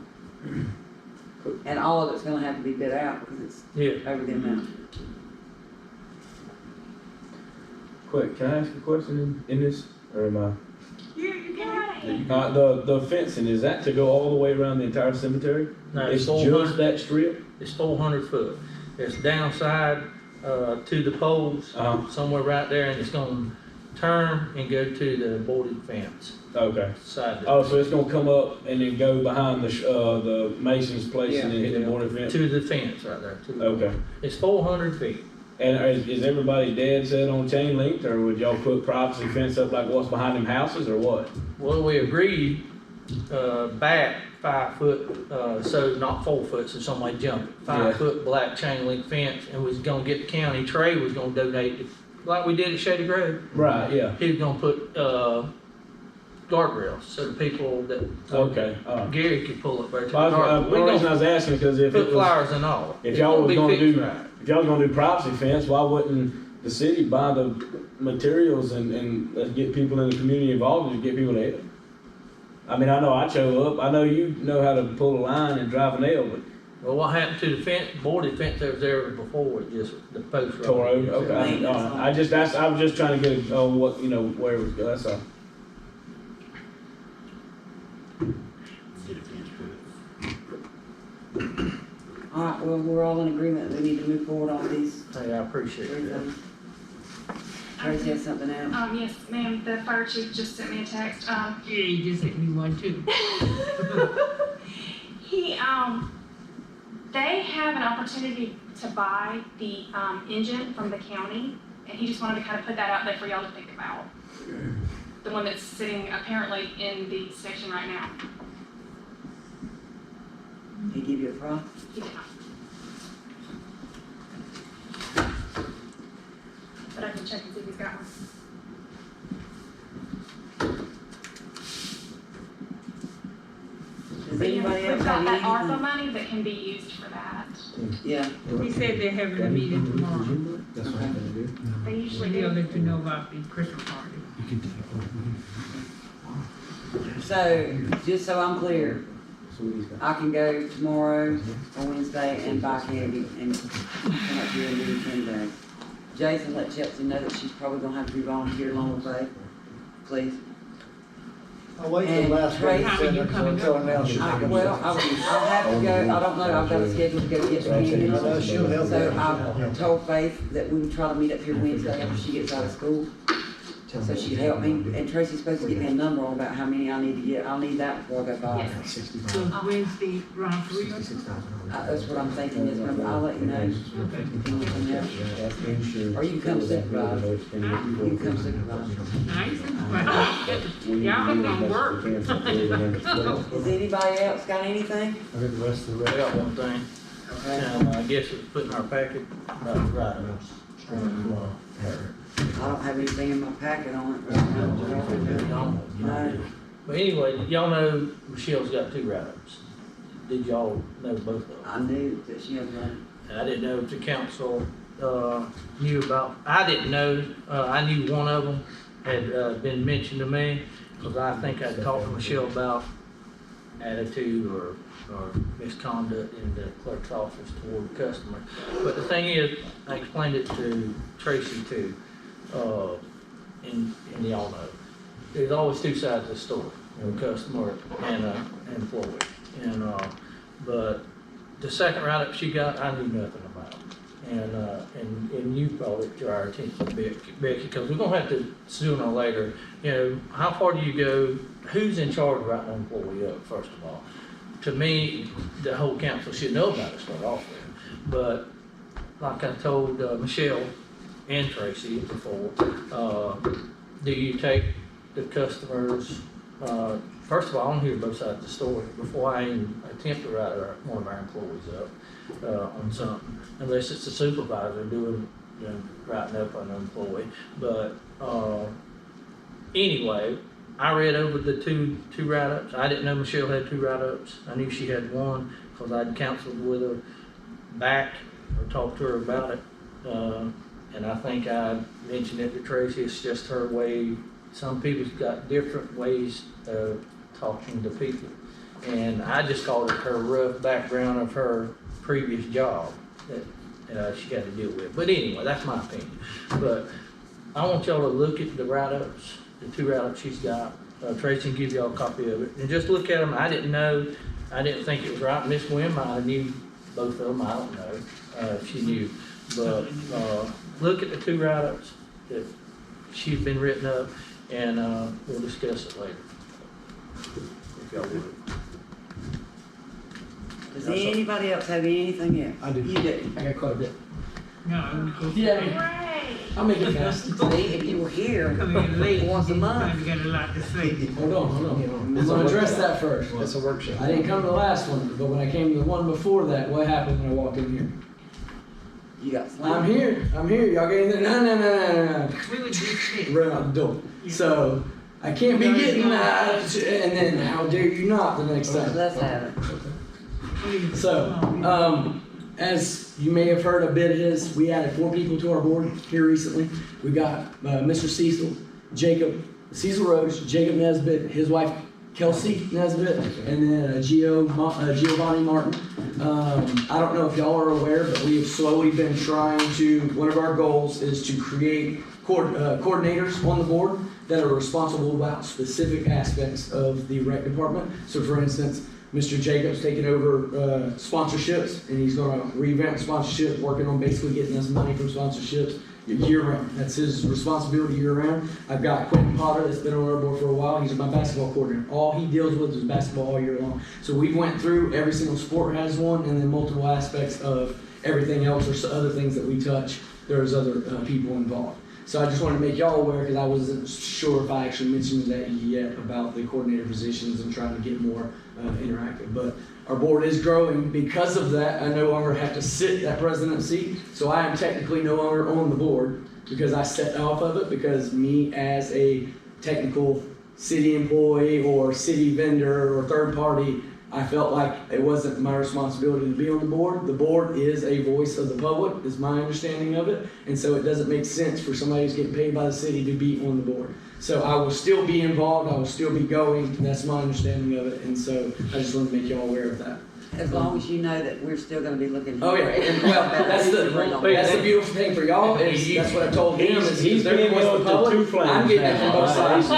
S6: And all of it's gonna have to be bid out, because it's
S12: Yeah.
S6: over the amount.
S5: Quick, can I ask a question in this, or am I?
S8: Yeah, you can.
S5: The fencing, is that to go all the way around the entire cemetery?
S13: No,
S5: It's
S13: it's 400,
S5: just that strip?
S13: it's 400 foot. It's downside, to the poles,
S5: Uh-huh.
S13: somewhere right there, and it's gonna turn and go to the boarded fence
S5: Okay.
S13: side.
S5: Oh, so it's gonna come up and then go behind the mason's place and then hit the border fence?
S13: To the fence right there. To the
S5: Okay.
S13: It's 400 feet.
S5: And is everybody dead set on chain link, or would y'all put privacy fence up like what's behind them houses, or what?
S13: Well, we agreed, back 5 foot, so not 4 foot, so somebody jumped it.
S5: Yeah.
S13: 5 foot black chain link fence, and was gonna get the county, Trey was gonna donate it, like we did at Shady Grove.
S5: Right, yeah.
S13: He was gonna put, guardrails, so the people that.
S5: Okay.
S13: Gary could pull up there to the
S5: Well,
S13: guardrail.
S5: the
S13: We
S5: reason I
S13: gonna
S5: was asking, because if
S13: put
S5: it was,
S13: flowers and all.
S5: if
S13: It's
S5: y'all was
S13: be
S5: gonna
S13: fixed
S5: do,
S13: right.
S5: if y'all was gonna do privacy fence, why wouldn't the city buy the materials and let's get people in the community involved and get people to help? I mean, I know I show up, I know you know how to pull a line and drive a nail, but
S13: Well, what happened to the fence, boarded fence that was there before, it just, the post.
S5: tore over, okay. All right. I was just trying to get, what, you know, where it was going, that's all.
S6: All right, well, we're all in agreement that we need to move forward on these
S13: Hey, I appreciate
S6: three
S13: that.
S6: things. Tracy has something else.
S3: Yes, ma'am, the fire chief just sent me a text,
S8: Yeah, you just hit me one too.
S3: he, they have an opportunity to buy the, engine from the county, and he just wanted to kind of put that out there for y'all to think about. The one that's sitting apparently in the station right now.
S6: He give you a price?
S3: He did not. But I can check and see if he's got one.
S6: Does
S3: But yeah,
S6: anybody else
S3: we've got
S6: have
S3: that ARPA
S6: anything?
S3: money that can be used for that.
S6: Yeah.
S8: He said they're having a meeting tomorrow.
S10: That's what I'm gonna do.
S3: They usually
S8: He'll
S3: do.
S8: let you know about the Christmas party.
S6: So, just so I'm clear, I can go tomorrow or Wednesday and buy candy and come up here and do the 10 days. Jason, let Chelsea know that she's probably gonna have to be volunteer along with Faith, please.
S10: I'll wait
S6: And
S10: till last
S6: Tracy,
S10: week, so until now she'll make them.
S6: Well, I'll have to go, I don't know, I've got a schedule to go get the candy.
S10: I know she'll help
S6: So
S10: me.
S6: I told Faith that we would try to meet up here Wednesday after she gets out of school, so she could help me. And Tracy's supposed to give me a number on about how many I need to get, I'll need that before I go by.
S3: Yes.
S8: So it's Wednesday, around 3.
S6: That's what I'm thinking, is, I'll let you know. Or you can come supervise. You can come supervise.
S8: Nice, but y'all ain't gonna work.
S6: Has anybody else got anything?
S10: I got the rest of the
S13: I got one thing,
S6: Okay.
S13: I guess it's put in our packet, about the write-ups.
S6: I don't have anything in my packet on it. No.
S13: But anyway, y'all know Michelle's got 2 write-ups. Did y'all know both of them?
S6: I knew that she had one.
S13: I didn't know if the council, knew about, I didn't know, I knew one of them had, been mentioned to me, because I think I talked to Michelle about attitude or misconduct in the clerk's office toward the customer. But the thing is, I explained it to Tracy too, and y'all know, there's always 2 sides of the story, customer and employee. And, but the second write-up she got, I knew nothing about. And you brought it to our attention, Becky, because we're gonna have to, sooner or later, how far do you go, who's in charge of writing an employee up, first of all? To me, the whole council should know about it, start off with. But, like I told Michelle and Tracy before, do you take the customers, first of all, I want to hear both sides of the story before I even attempt to write one of our employees up on something, unless it's a supervisor doing, writing up on an employee. But anyway, I read over the two write-ups. I didn't know Michelle had 2 write-ups. I knew she had one because I'd counseled with her back or talked to her about it And I think I mentioned it to Tracy, it's just her way, some people's got different ways of talking to people. And I just called it her rough background of her previous job that she got to deal with. But anyway, that's my opinion. But I want y'all to look at the write-ups, the 2 write-ups she's got. Tracy can give y'all a copy of it. And just look at them. I didn't think it was right. Miss Wynn might have knew both of them, I don't know if she knew. But look at the 2 write-ups that she's been written up, and we'll discuss it later. If y'all would.
S6: Does anybody else have anything else?
S12: I do.
S6: You do.
S12: I got quite a bit.
S8: No,
S12: Yeah,
S3: Hooray!
S12: I'll make it fast.
S6: See, if you were here
S8: come in late.
S6: once a month.
S8: I've got a lot to say.
S12: Hold on. I'm gonna address that first.
S9: It's a workshop.
S12: I didn't come to the last one, but when I came to the one before that, what happened when I walked in here?
S6: You got slammed.
S12: I'm here. Y'all get in there. No.
S8: We would dismiss.
S12: Run out the door. So I can't be getting that. And then how dare you not the next time?
S6: Let's have it.
S12: So, as you may have heard a bit of his, we added 4 people to our board here recently. We got Mr. Cecil Rose, Jacob Nesbitt, his wife Kelsey Nesbitt, and then Giovanni Martin. I don't know if y'all are aware, but we have slowly been trying to, one of our goals is to create coordinators on the board that are responsible about specific aspects of the rec department. So for instance, Mr. Jacobs taking over sponsorships, and he's going to revamp sponsorships, working on basically getting us money from sponsorships year-round. That's his responsibility year-round. I've got Quentin Potter that's been on our board for a while. He's my basketball coordinator. All he deals with is basketball all year long. So we went through, every single sport has one, and then multiple aspects of everything else or other things that we touch, there's other people involved. So I just wanted to make y'all aware, because I wasn't sure if I actually mentioned that yet about the coordinator positions and trying to get more interactive. But our board is growing. Because of that, I no longer have to sit that president seat. So I am technically no longer on the board because I stepped off of it, because me as a technical city employee or city vendor or third party, I felt like it wasn't my responsibility to be on the board. The board is a voice of the public, is my understanding of it. And so it doesn't make sense for somebody who's getting paid by the city to be on the board. So I will still be involved, I will still be going, that's my understanding of it. And so I just want to make y'all aware of that.
S6: As long as you know that we're still gonna be looking.
S12: Oh, yeah, and well, that's the beautiful thing for y'all, is that's what I told him, is
S5: He's
S12: they're
S5: been
S12: the
S5: on to
S12: public,
S5: 2 flames
S12: I'm getting it from
S5: now.
S12: both sides.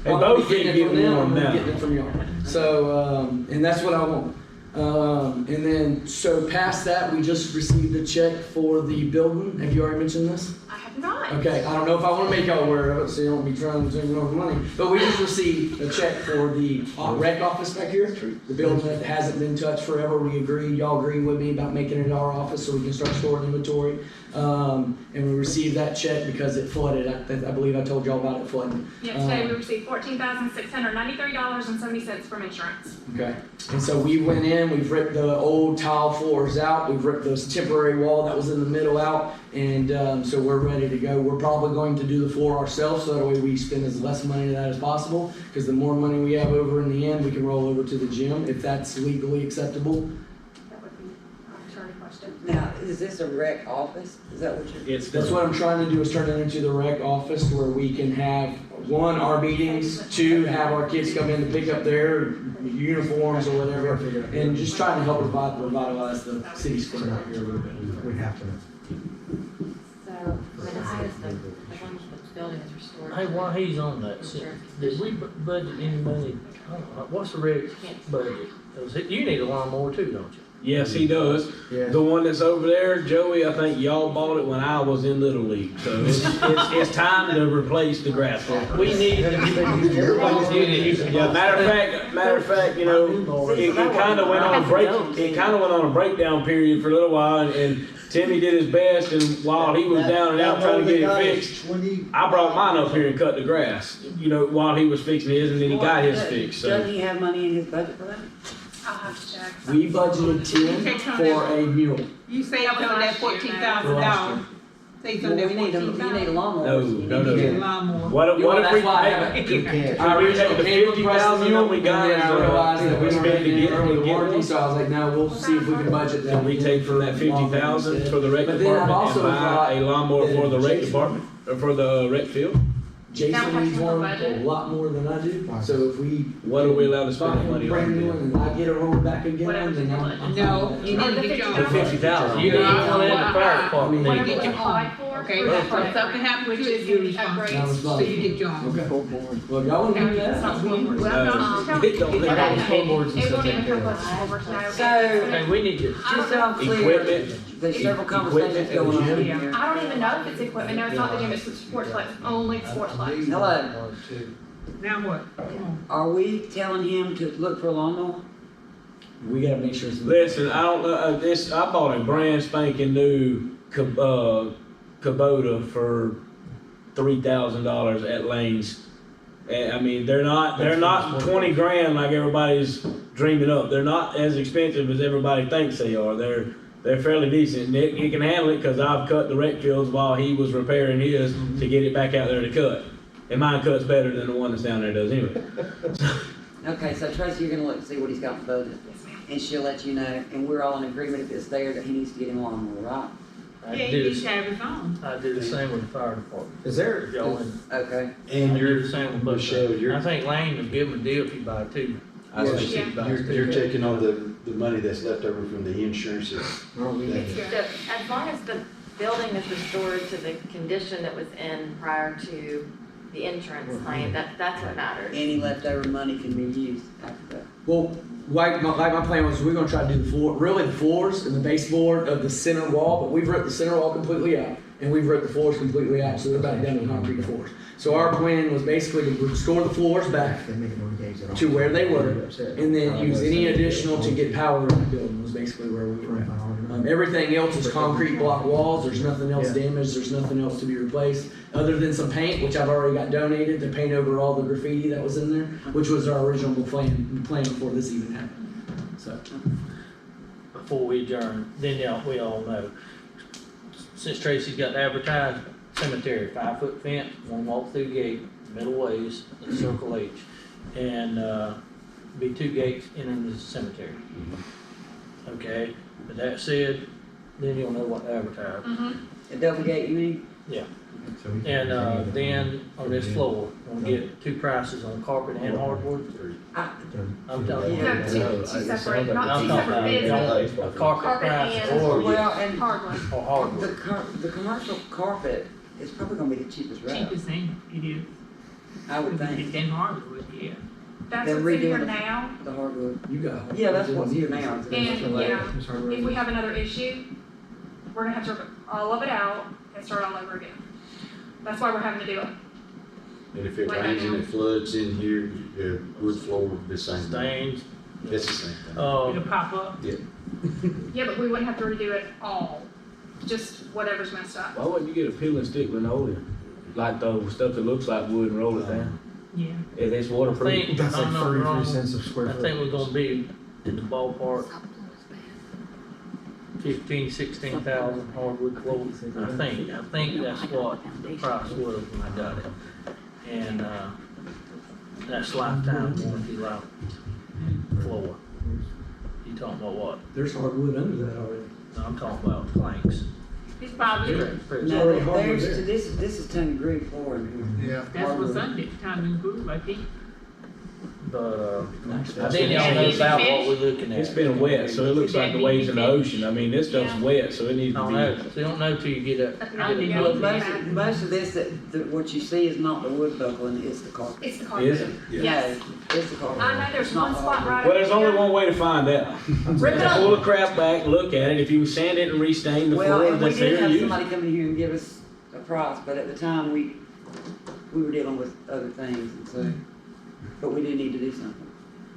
S5: They both
S12: getting
S5: keep
S12: it from
S5: getting
S12: them,
S5: warm
S12: I'm
S5: now.
S12: getting it from y'all. So, and that's what I want. And then, so past that, we just received a check for the building. Have you already mentioned this?
S3: I have not.
S12: Okay, I don't know if I want to make y'all aware of it, so you don't be trying to take over money. But we just received a check for the rec office back here, the building that hasn't been touched forever. We agreed, y'all agreed with me about making it our office so we can start storing inventory. And we received that check because it flooded. I believe I told y'all about it flooding.
S3: Yep, today we received $14,693.70 from insurance.
S12: Okay, and so we went in, we've ripped the old tile floors out, we've ripped this temporary wall that was in the middle out, and so we're ready to go. We're probably going to do the floor ourselves, so that way we spend as less money on that as possible, because the more money we have over in the end, we can roll over to the gym, if that's legally acceptable.
S3: That would be an attorney question.
S6: Now, is this a rec office? Is that what you're?
S12: That's what I'm trying to do, is turn it into the rec office where we can have, 1, our meetings, 2, have our kids come in to pick up their uniforms or whatever, and just trying to help revitalize the city square out here a little bit.
S10: We have to.
S7: So, when it says the one building is restored.
S13: Hey, while he's on that, did we budget any money? I don't know, what's the rec budget? You need a lawnmower too, don't you?
S5: Yes, he does.
S10: Yeah.
S5: The one that's over there, Joey, I think y'all bought it when I was in Little League. So it's time to replace the grass clipper.
S13: We need it.
S5: Yeah, matter of fact, you know, it kind of went on a breakdown period for a little while, and Timmy did his best, and while he was down and out trying to get it fixed, I brought mine up here and cut the grass, you know, while he was fixing his, and then he got his fixed. So.
S6: Doesn't he have money in his budget for that?
S3: I'll have to check.
S12: We budgeted 10 for a mule.
S8: You say up on that $14,000. Say
S6: Well,
S8: something
S6: we need a, you need a
S8: 14,000.
S6: lawnmower.
S5: No,
S6: You
S5: no,
S6: need
S5: no.
S6: to
S8: Get a
S6: get-
S8: lawnmower.
S5: What if
S12: That's
S5: we,
S12: why I
S5: hey,
S12: haven't-
S10: You can't.
S12: I
S5: we
S12: originally
S5: take the
S12: came with
S5: 50,000
S12: prices,
S5: we got
S12: and then I realized that we
S5: spend
S12: weren't
S5: to
S12: getting
S5: get-
S12: over the
S5: to get
S12: warranty,
S5: one?
S12: so I was like, no, we'll see if we can budget that.
S5: Can we take from that 50,000 for the rec
S12: But then I've
S5: department
S12: also
S5: and buy
S12: thought
S5: a lawnmower for the
S12: that
S5: rec
S12: Jason-
S5: department, or for the rec field?
S12: Jason
S3: That would have
S12: needs
S3: to come
S12: one
S3: budget.
S12: a lot more than I do, so if we.
S5: What are we allowed to
S12: buy
S5: spend the
S12: him a
S5: money
S12: brand new
S5: on?
S12: one and I get it rolled back again,
S3: Whatever's
S12: then
S3: in the
S12: I'm.
S8: No, you need to get your
S5: The
S8: own.
S5: 50,000, you
S8: No,
S5: need one in the fire
S12: I
S5: department.
S12: mean,
S8: Wanna
S5: need
S8: get
S5: one.
S8: your
S3: Applied
S8: own,
S3: for,
S8: okay?
S3: for
S8: If
S3: that
S8: something
S3: program,
S8: happens
S3: which
S8: to
S3: is
S8: you,
S3: the
S8: you're
S3: upgrades.
S8: responsible. So you get your own.
S12: Well, y'all wanna do
S3: That's
S12: that?
S3: not one.
S8: Well,
S5: No.
S8: no,
S5: It don't-
S8: it's
S5: I got
S8: not-
S3: It won't even come close to over tonight.
S6: So,
S5: Hey, we need to,
S6: just so I'm clear,
S5: equipment,
S6: there's several
S5: equipment
S6: conversations
S5: at the
S6: going on
S5: gym.
S6: here.
S3: I don't even know if it's equipment, no, it's not the gym, it's the sports lights, only sports lights.
S6: Hello,
S8: Now what? Come on.
S6: are we telling him to look for a lawnmower?
S12: We gotta make sure it's.
S5: listen, I don't know, I bought a brand spanking new Kubota for $3,000 at Lane's. And I mean, they're not 20 grand like everybody's dreaming up. They're not as expensive as everybody thinks they are. They're fairly decent. Nick, he can handle it because I've cut the rec fields while he was repairing his to get it back out there to cut. And mine cuts better than the one that's down there does anyway.
S6: Okay, so Tracy, you're gonna look and see what he's got for budget,
S3: Yes, ma'am.
S6: and she'll let you know, and we're all in agreement if it's there that he needs to get him a lawnmower, right?
S5: I
S8: Yeah,
S5: do
S8: you
S5: the
S8: need to have his own.
S5: I do the same with the fire department.
S10: Is there,
S5: Y'all in.
S6: Okay,
S9: And
S5: I do
S9: you're,
S5: the same with both.
S9: Michelle, you're,
S5: I think Lane would give him a deal if he buy two. I
S6: Yeah.
S5: think he buys
S9: you're,
S5: two.
S9: you're taking on the money that's left over from the insurance.
S3: It's
S7: So,
S3: good.
S7: as long as the building is restored to the condition that was in prior to the insurance claim, that's what matters.
S6: any leftover money can be used after that.
S12: Well, like my plan was, we're gonna try to do the floor, really the floors and the baseboard of the center wall, but we've ripped the center wall completely out. And we've ripped the floors completely out, so they're back down to concrete floors. So our plan was basically to restore the floors back to where they were, and then use any additional to get power in the building, was basically where we were at. Everything else was concrete block walls, there's nothing else damaged, there's nothing else to be replaced, other than some paint, which I've already got donated to paint over all the graffiti that was in there, which was our original plan before this even happened, so.
S13: Before we adjourn, then we all know, since Tracy's got advertised cemetery, 5-foot fence, one walk through gate, middle ways, and circle H. And, be 2 gates entering the cemetery. Okay, with that said, then you'll know what to advertise.
S6: A double gate, you mean?
S13: And, then on this floor, we'll get 2 prices on carpet and hardwood. I'm talking.
S6: Yeah.
S3: No, two separate,
S13: I'm
S3: not two
S13: talking
S3: separate bids,
S13: about
S3: but
S13: a carpet
S3: Carpet
S13: price
S3: and-
S13: or
S6: Well, and
S3: hardwood.
S13: hardwood.
S6: the commercial carpet is probably gonna be the cheapest route,
S8: Cheapest thing it is.
S6: I would think,
S8: It's in Hardwood, yeah.
S3: That's
S6: They're
S3: what's in here
S6: redoing the-
S3: now,
S6: the hardwood.
S12: You got.
S6: Yeah, that's what's here now.
S3: and, yeah, if we have another issue, we're gonna have to rip all of it out and start all over again. That's why we're having to do it.
S9: And if it
S3: Like
S9: rains and
S3: that.
S9: it floods in here, wood floor, the same thing.
S13: Stains.
S9: It's the same thing.
S8: It'll pop up.
S3: Yeah, but we wouldn't have to redo it all, just whatever's messed up.
S5: Why wouldn't you get a peel and stick linoleum? Like the stuff that looks like wood and roll it down?
S8: Yeah.
S5: If it's
S13: I
S5: waterproof.
S13: think,
S10: That's like
S13: I'm not
S10: 33
S13: wrong,
S10: cents a square
S13: I
S10: foot.
S13: think we're gonna be in the ballpark 16,000 hardwood floors. I think that's what the price was when I got it. And, that's lifetime warranty like floor. You talking about what?
S12: There's hardwood under that already.
S13: No, I'm talking about planks.
S8: It's probably,
S6: No,
S12: already hardwood
S6: there's,
S12: there.
S6: this is Tony Groove floor in here.
S10: Yeah.
S8: that's what's under it, time and groove, I think.
S13: But, I think y'all know about what we're looking at.
S5: It's been wet, so it looks like the waves in the ocean. I mean, this stuff's wet, so it needs
S13: I
S5: to
S13: don't
S5: be.
S13: know, so you don't know till you get up.
S8: I didn't
S6: Well,
S8: know
S6: most of this, what you see is not the wood buckling, it's the carpet.
S3: It's the carpet.
S5: Is it?
S3: Yes.
S6: No, it's the carpet.
S3: I know there's
S6: It's not
S3: one
S6: the
S3: spot
S6: hardwood.
S3: right.
S5: Well, there's
S3: over
S5: only
S3: here.
S5: one way to find out.
S3: Rip it
S5: Pull
S3: up.
S5: the crap back, look at it. If you sand it and restain the
S6: Well,
S5: floor
S6: and we
S5: that's
S6: did
S5: there,
S6: have
S5: use
S6: somebody
S5: it.
S6: come in here and give us a price, but at the time, we were dealing with other things, and so, but we do need to do something.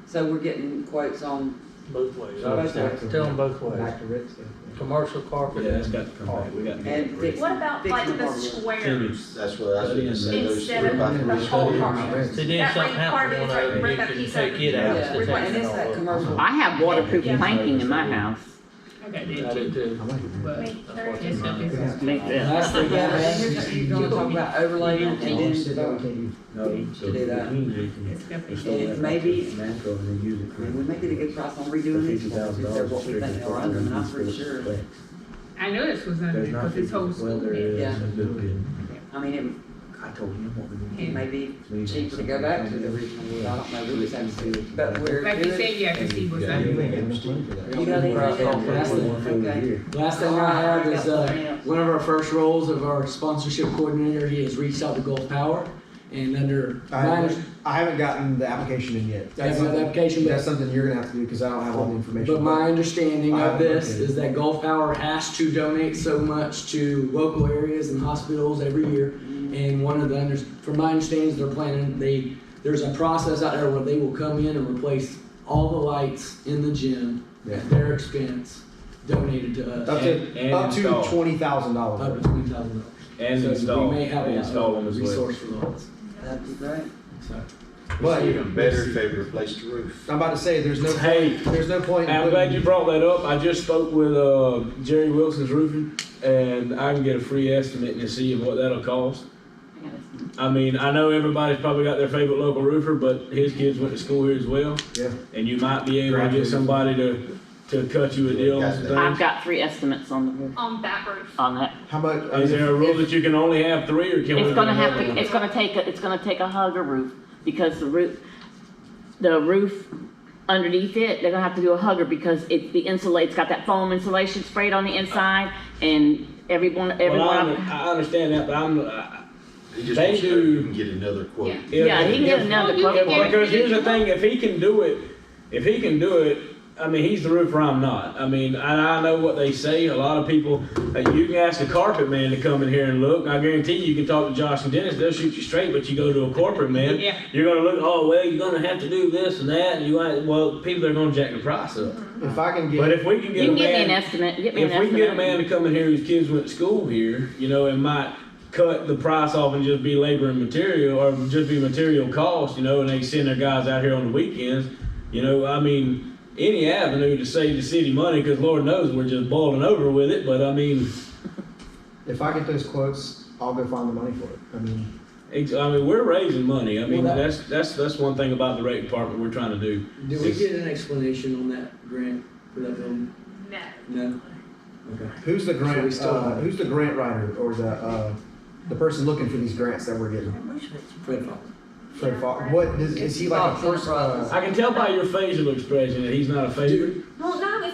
S6: So we're getting quotes on,
S13: Both ways.
S6: Both ways.
S13: Tell them both ways.
S10: Back to Rick's stuff.
S13: Commercial carpet.
S5: Yeah, it's got to come back. We got to get
S6: and
S5: it.
S6: fix.
S3: What about
S6: fix
S3: like
S6: the
S3: the
S6: hardwood.
S3: squares?
S9: That's what I was gonna say, those
S3: Instead of
S9: rip out
S3: the
S9: the
S3: whole
S9: roof.
S3: carpet.
S13: See, then
S3: That
S13: something
S3: right part
S13: happens
S3: of
S13: one
S3: it's
S13: over
S3: right
S13: here,
S3: that
S13: can you
S3: piece
S13: take
S3: of
S13: it
S3: it.
S13: out?
S6: Yeah,
S13: It's
S6: and
S13: taking
S6: it's
S13: all
S6: that
S13: over.
S6: commercial.
S14: I have waterproof
S6: Yeah.
S14: planking in my house.
S8: I got
S13: I
S8: that
S13: did
S8: too.
S13: too.
S8: But
S3: May
S8: that's
S3: 30th.
S8: what this is.
S12: Last thing I
S6: Yeah,
S12: have,
S6: you're gonna talk about overlaying and then develop.
S5: No, so
S6: Do that.
S8: It's definitely.
S6: And maybe,
S5: natural and they use it.
S6: we may get a good price on redoing these ones, if they're what we think they are under, and I'm pretty sure.
S8: I know this was under,
S5: There's not
S8: because this whole
S5: well,
S8: school
S5: there
S8: is.
S5: is.
S6: Yeah.
S5: a little bit.
S6: I mean,
S5: I told him what we
S6: it may be cheaper to go back to the original, I don't know, we just have to see, but we're
S8: Like you
S6: good.
S8: said, you have to see what's
S5: Yeah,
S8: under.
S5: you ain't got no money for that.
S6: You got anything else? Okay.
S12: last thing I have is, one of our first roles of our sponsorship coordinator, he has reached out to Gulf Power, and under
S10: I haven't gotten the application in yet.
S12: That's not the application, but-
S10: That's something you're gonna have to do, cause I don't have all the information.
S12: But my understanding
S10: I
S12: of
S10: haven't
S12: this
S10: looked at it.
S12: is that Gulf Power has to donate so much to local areas and hospitals every year. And one of the, from my understanding, they're planning, there's a process out there where they will come in and replace all the lights in the gym at their expense, donated to us.
S10: Up
S2: And
S10: to
S2: install.
S10: $20,000.
S12: Up to $20,000.
S2: And
S12: So
S2: install,
S12: we may have
S2: and install them
S12: a
S2: as well.
S12: resource for those.
S6: That'd be great.
S12: So,
S10: But
S9: Even better if they replace the roof.
S10: I'm about to say, there's no
S13: Hey,
S10: point. in
S13: I'm glad you
S10: putting-
S13: brought that up. I just spoke with Jerry Wilson's Roofing, and I can get a free estimate and see what that'll cost. I mean, I know everybody's probably got their favorite local roofer, but his kids went to school here as well.
S10: Yeah.
S13: And you might be able to get somebody to cut you a deal on some
S4: I've
S13: things.
S4: got 3 estimates on the roof,
S3: On that roof.
S4: on that.
S10: How much?
S13: Is there a rule that you can only have 3, or can we?
S4: It's gonna have to, it's gonna take a hugger roof, because the roof underneath it, they're gonna have to do a hugger, because it's got that foam insulation sprayed on the inside, and everyone.
S13: Well, I understand that, but
S9: He just
S13: They
S9: wants to know
S13: do-
S9: you can get another quote.
S4: Yeah, he can get another quote.
S13: Because here's the thing, if he can do it, I mean, he's the roofer, I'm not. I mean, I know what they say, a lot of people, you can ask a carpet man to come in here and look, and I guarantee you can talk to Josh and Dennis, they'll shoot you straight, but you go to a corporate man,
S8: Yeah.
S13: you're gonna look, oh, well, you're gonna have to do this and that, and well, people are gonna jack the price up.
S10: If I can
S13: But
S10: get,
S13: if we can
S4: You
S13: get a
S4: can get me an
S13: man,
S4: estimate,
S13: if we can get a man to come in here whose kids went to school here, and might cut the price off and just be labor and material, or just be material cost, and they send their guys out here on the weekends, I mean, any avenue to save the city money, because Lord knows we're just boiling over with it, but I mean,
S10: if I get those quotes, I'll go find the money for it. I mean,
S13: we're raising money. I mean,
S12: Well,
S13: that's one thing about the rate department we're trying to do.
S12: did we get an explanation on that grant for that building?
S3: No.
S12: No? Okay.
S10: who's the
S12: So we
S10: grant,
S12: still have-
S10: who's the grant writer or the person looking for these grants that we're getting?
S12: Fred Falk.
S10: Fred Falk. What, is he like a person?
S13: I can tell by your facial expression that he's not a favorite.
S3: Well, no,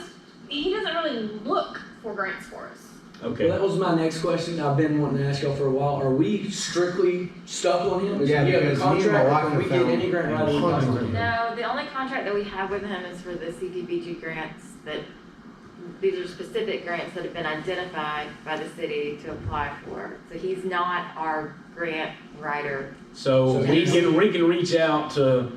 S3: he doesn't really look for grants for us.
S13: Okay.
S12: Well, that was my next question. I've been wanting to ask y'all for a while. Are we strictly stuck on him?
S10: Yeah,
S12: Do you have a
S10: because me and my
S12: contract,
S10: wife
S12: or can we
S10: have
S12: get
S10: found
S12: any grant writing?
S10: hundreds
S12: possible?
S10: of-
S7: No, the only contract that we have with him is for the Cdbg grants these are specific grants that have been identified by the city to apply for. So he's not our grant writer.
S13: So we can reach out to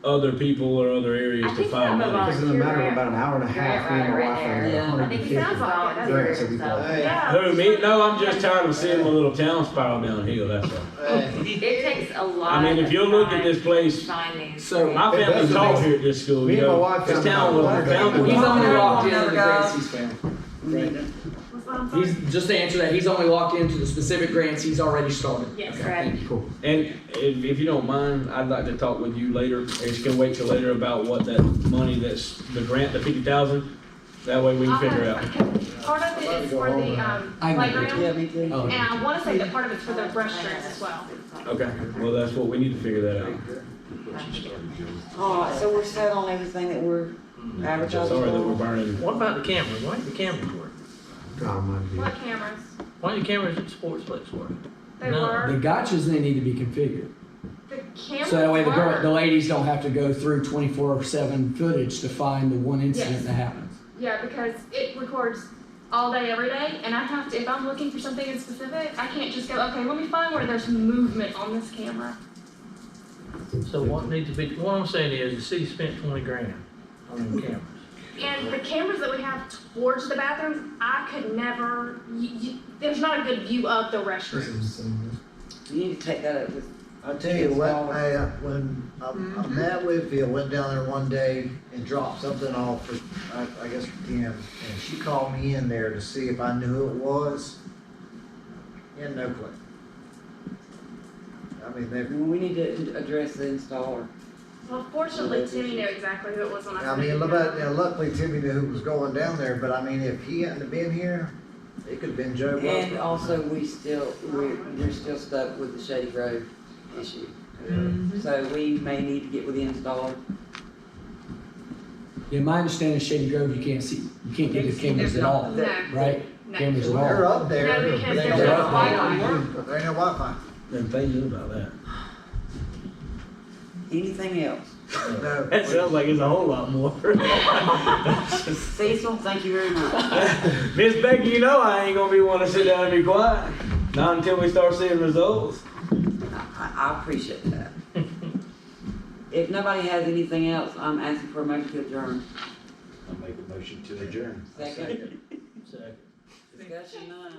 S13: other people or other areas
S7: I
S13: to
S7: think
S13: find
S7: we have a
S13: money.
S10: Because in a matter of about an hour and a half, me and my wife found
S6: Yeah.
S7: I think he
S10: 150
S7: sounds
S10: grants that we
S7: volunteer,
S10: got.
S7: so, yeah.
S13: Who, me? No, I'm just tired of seeing my little town spiral downhill, that's all.
S7: It takes a lot.
S13: I mean, if you look at this place,
S7: to find these.
S12: So,
S13: my
S10: It
S13: family
S10: does
S13: taught
S10: make-
S13: here at this school,
S10: Me
S13: you
S10: and my
S13: know.
S10: wife
S13: This
S10: found
S13: town
S10: about
S13: was
S10: 150.
S12: he's only locked
S6: Another
S12: into the
S6: guy.
S12: grants he's found.
S3: What's what I'm sorry?
S12: He's, just to answer that, he's only locked into the specific grants he's already started.
S3: Yes,
S12: Okay,
S7: correct.
S12: thank you. Cool.
S13: And if you don't mind, I'd like to talk with you later, or just gonna wait till later about what that money that's, the grant, the 50,000, that way we can figure out.
S3: Part of it is for the
S12: I know.
S3: playground,
S6: Yeah, me too.
S12: Oh,
S3: and I wanna say that part of it's for the restaurants as well.
S13: Okay, well, that's what, we need to figure that out.
S6: All right, so we're set on everything that we're advertising
S13: Sorry that we're
S6: for.
S13: burning.
S5: What about the cameras? Why ain't the cameras work?
S10: Oh, my God.
S3: What cameras?
S5: Why ain't the cameras at Sportsplex work?
S3: They
S5: No.
S3: were,
S12: The gotchas, they need to be configured.
S3: the cameras
S12: So that way the
S3: were.
S12: ladies don't have to go through 24/7 footage to find the one incident
S3: Yes.
S12: that happens.
S3: Yeah, because it records all day, every day, and I have to, if I'm looking for something in specific, I can't just go, okay, let me find where there's movement on this camera.
S5: So what needs to be, what I'm saying is, the city spent 20 grand on them cameras.
S3: And the cameras that we have towards the bathrooms, I could never, there's not a good view of the restrooms.
S6: You need to take that up with
S10: I tell you what, when Matt Whitfield went down there one day and dropped something off for, I guess for Kim, and she called me in there to see if I knew who it was. He had no clue. I mean,
S6: We need to address the installer.
S3: Well, fortunately, Timmy knew exactly who it was when I
S10: I mean,
S3: said
S10: luckily Timmy knew who was going down there, but I mean, if he hadn't have been here, it could have been Joe Buck.
S6: And also, we're still stuck with the Shady Grove issue. So we may need to get with the installer.
S12: Yeah, my understanding is Shady Grove, you can't get the cameras at all,
S3: No.
S12: right?
S3: No.
S12: Cameras at
S10: They're
S12: all.
S10: up there.
S3: No, because
S10: but they
S3: there's
S10: don't
S3: no
S10: have
S3: Wi-Fi.
S10: There ain't no Wi-Fi.
S13: Then they knew about that.
S6: Anything else?
S10: No.
S13: That sounds like it's a whole lot more.
S6: Cecil, thank you very much.
S13: Miss Becky, you know I ain't gonna be wanting to sit down and be quiet. Not until we start seeing results.
S6: I appreciate that. If nobody has anything else, I'm asking for a motion to adjourn.
S9: I'll make a motion to adjourn.
S6: Second.
S13: Second.
S6: Discussion none.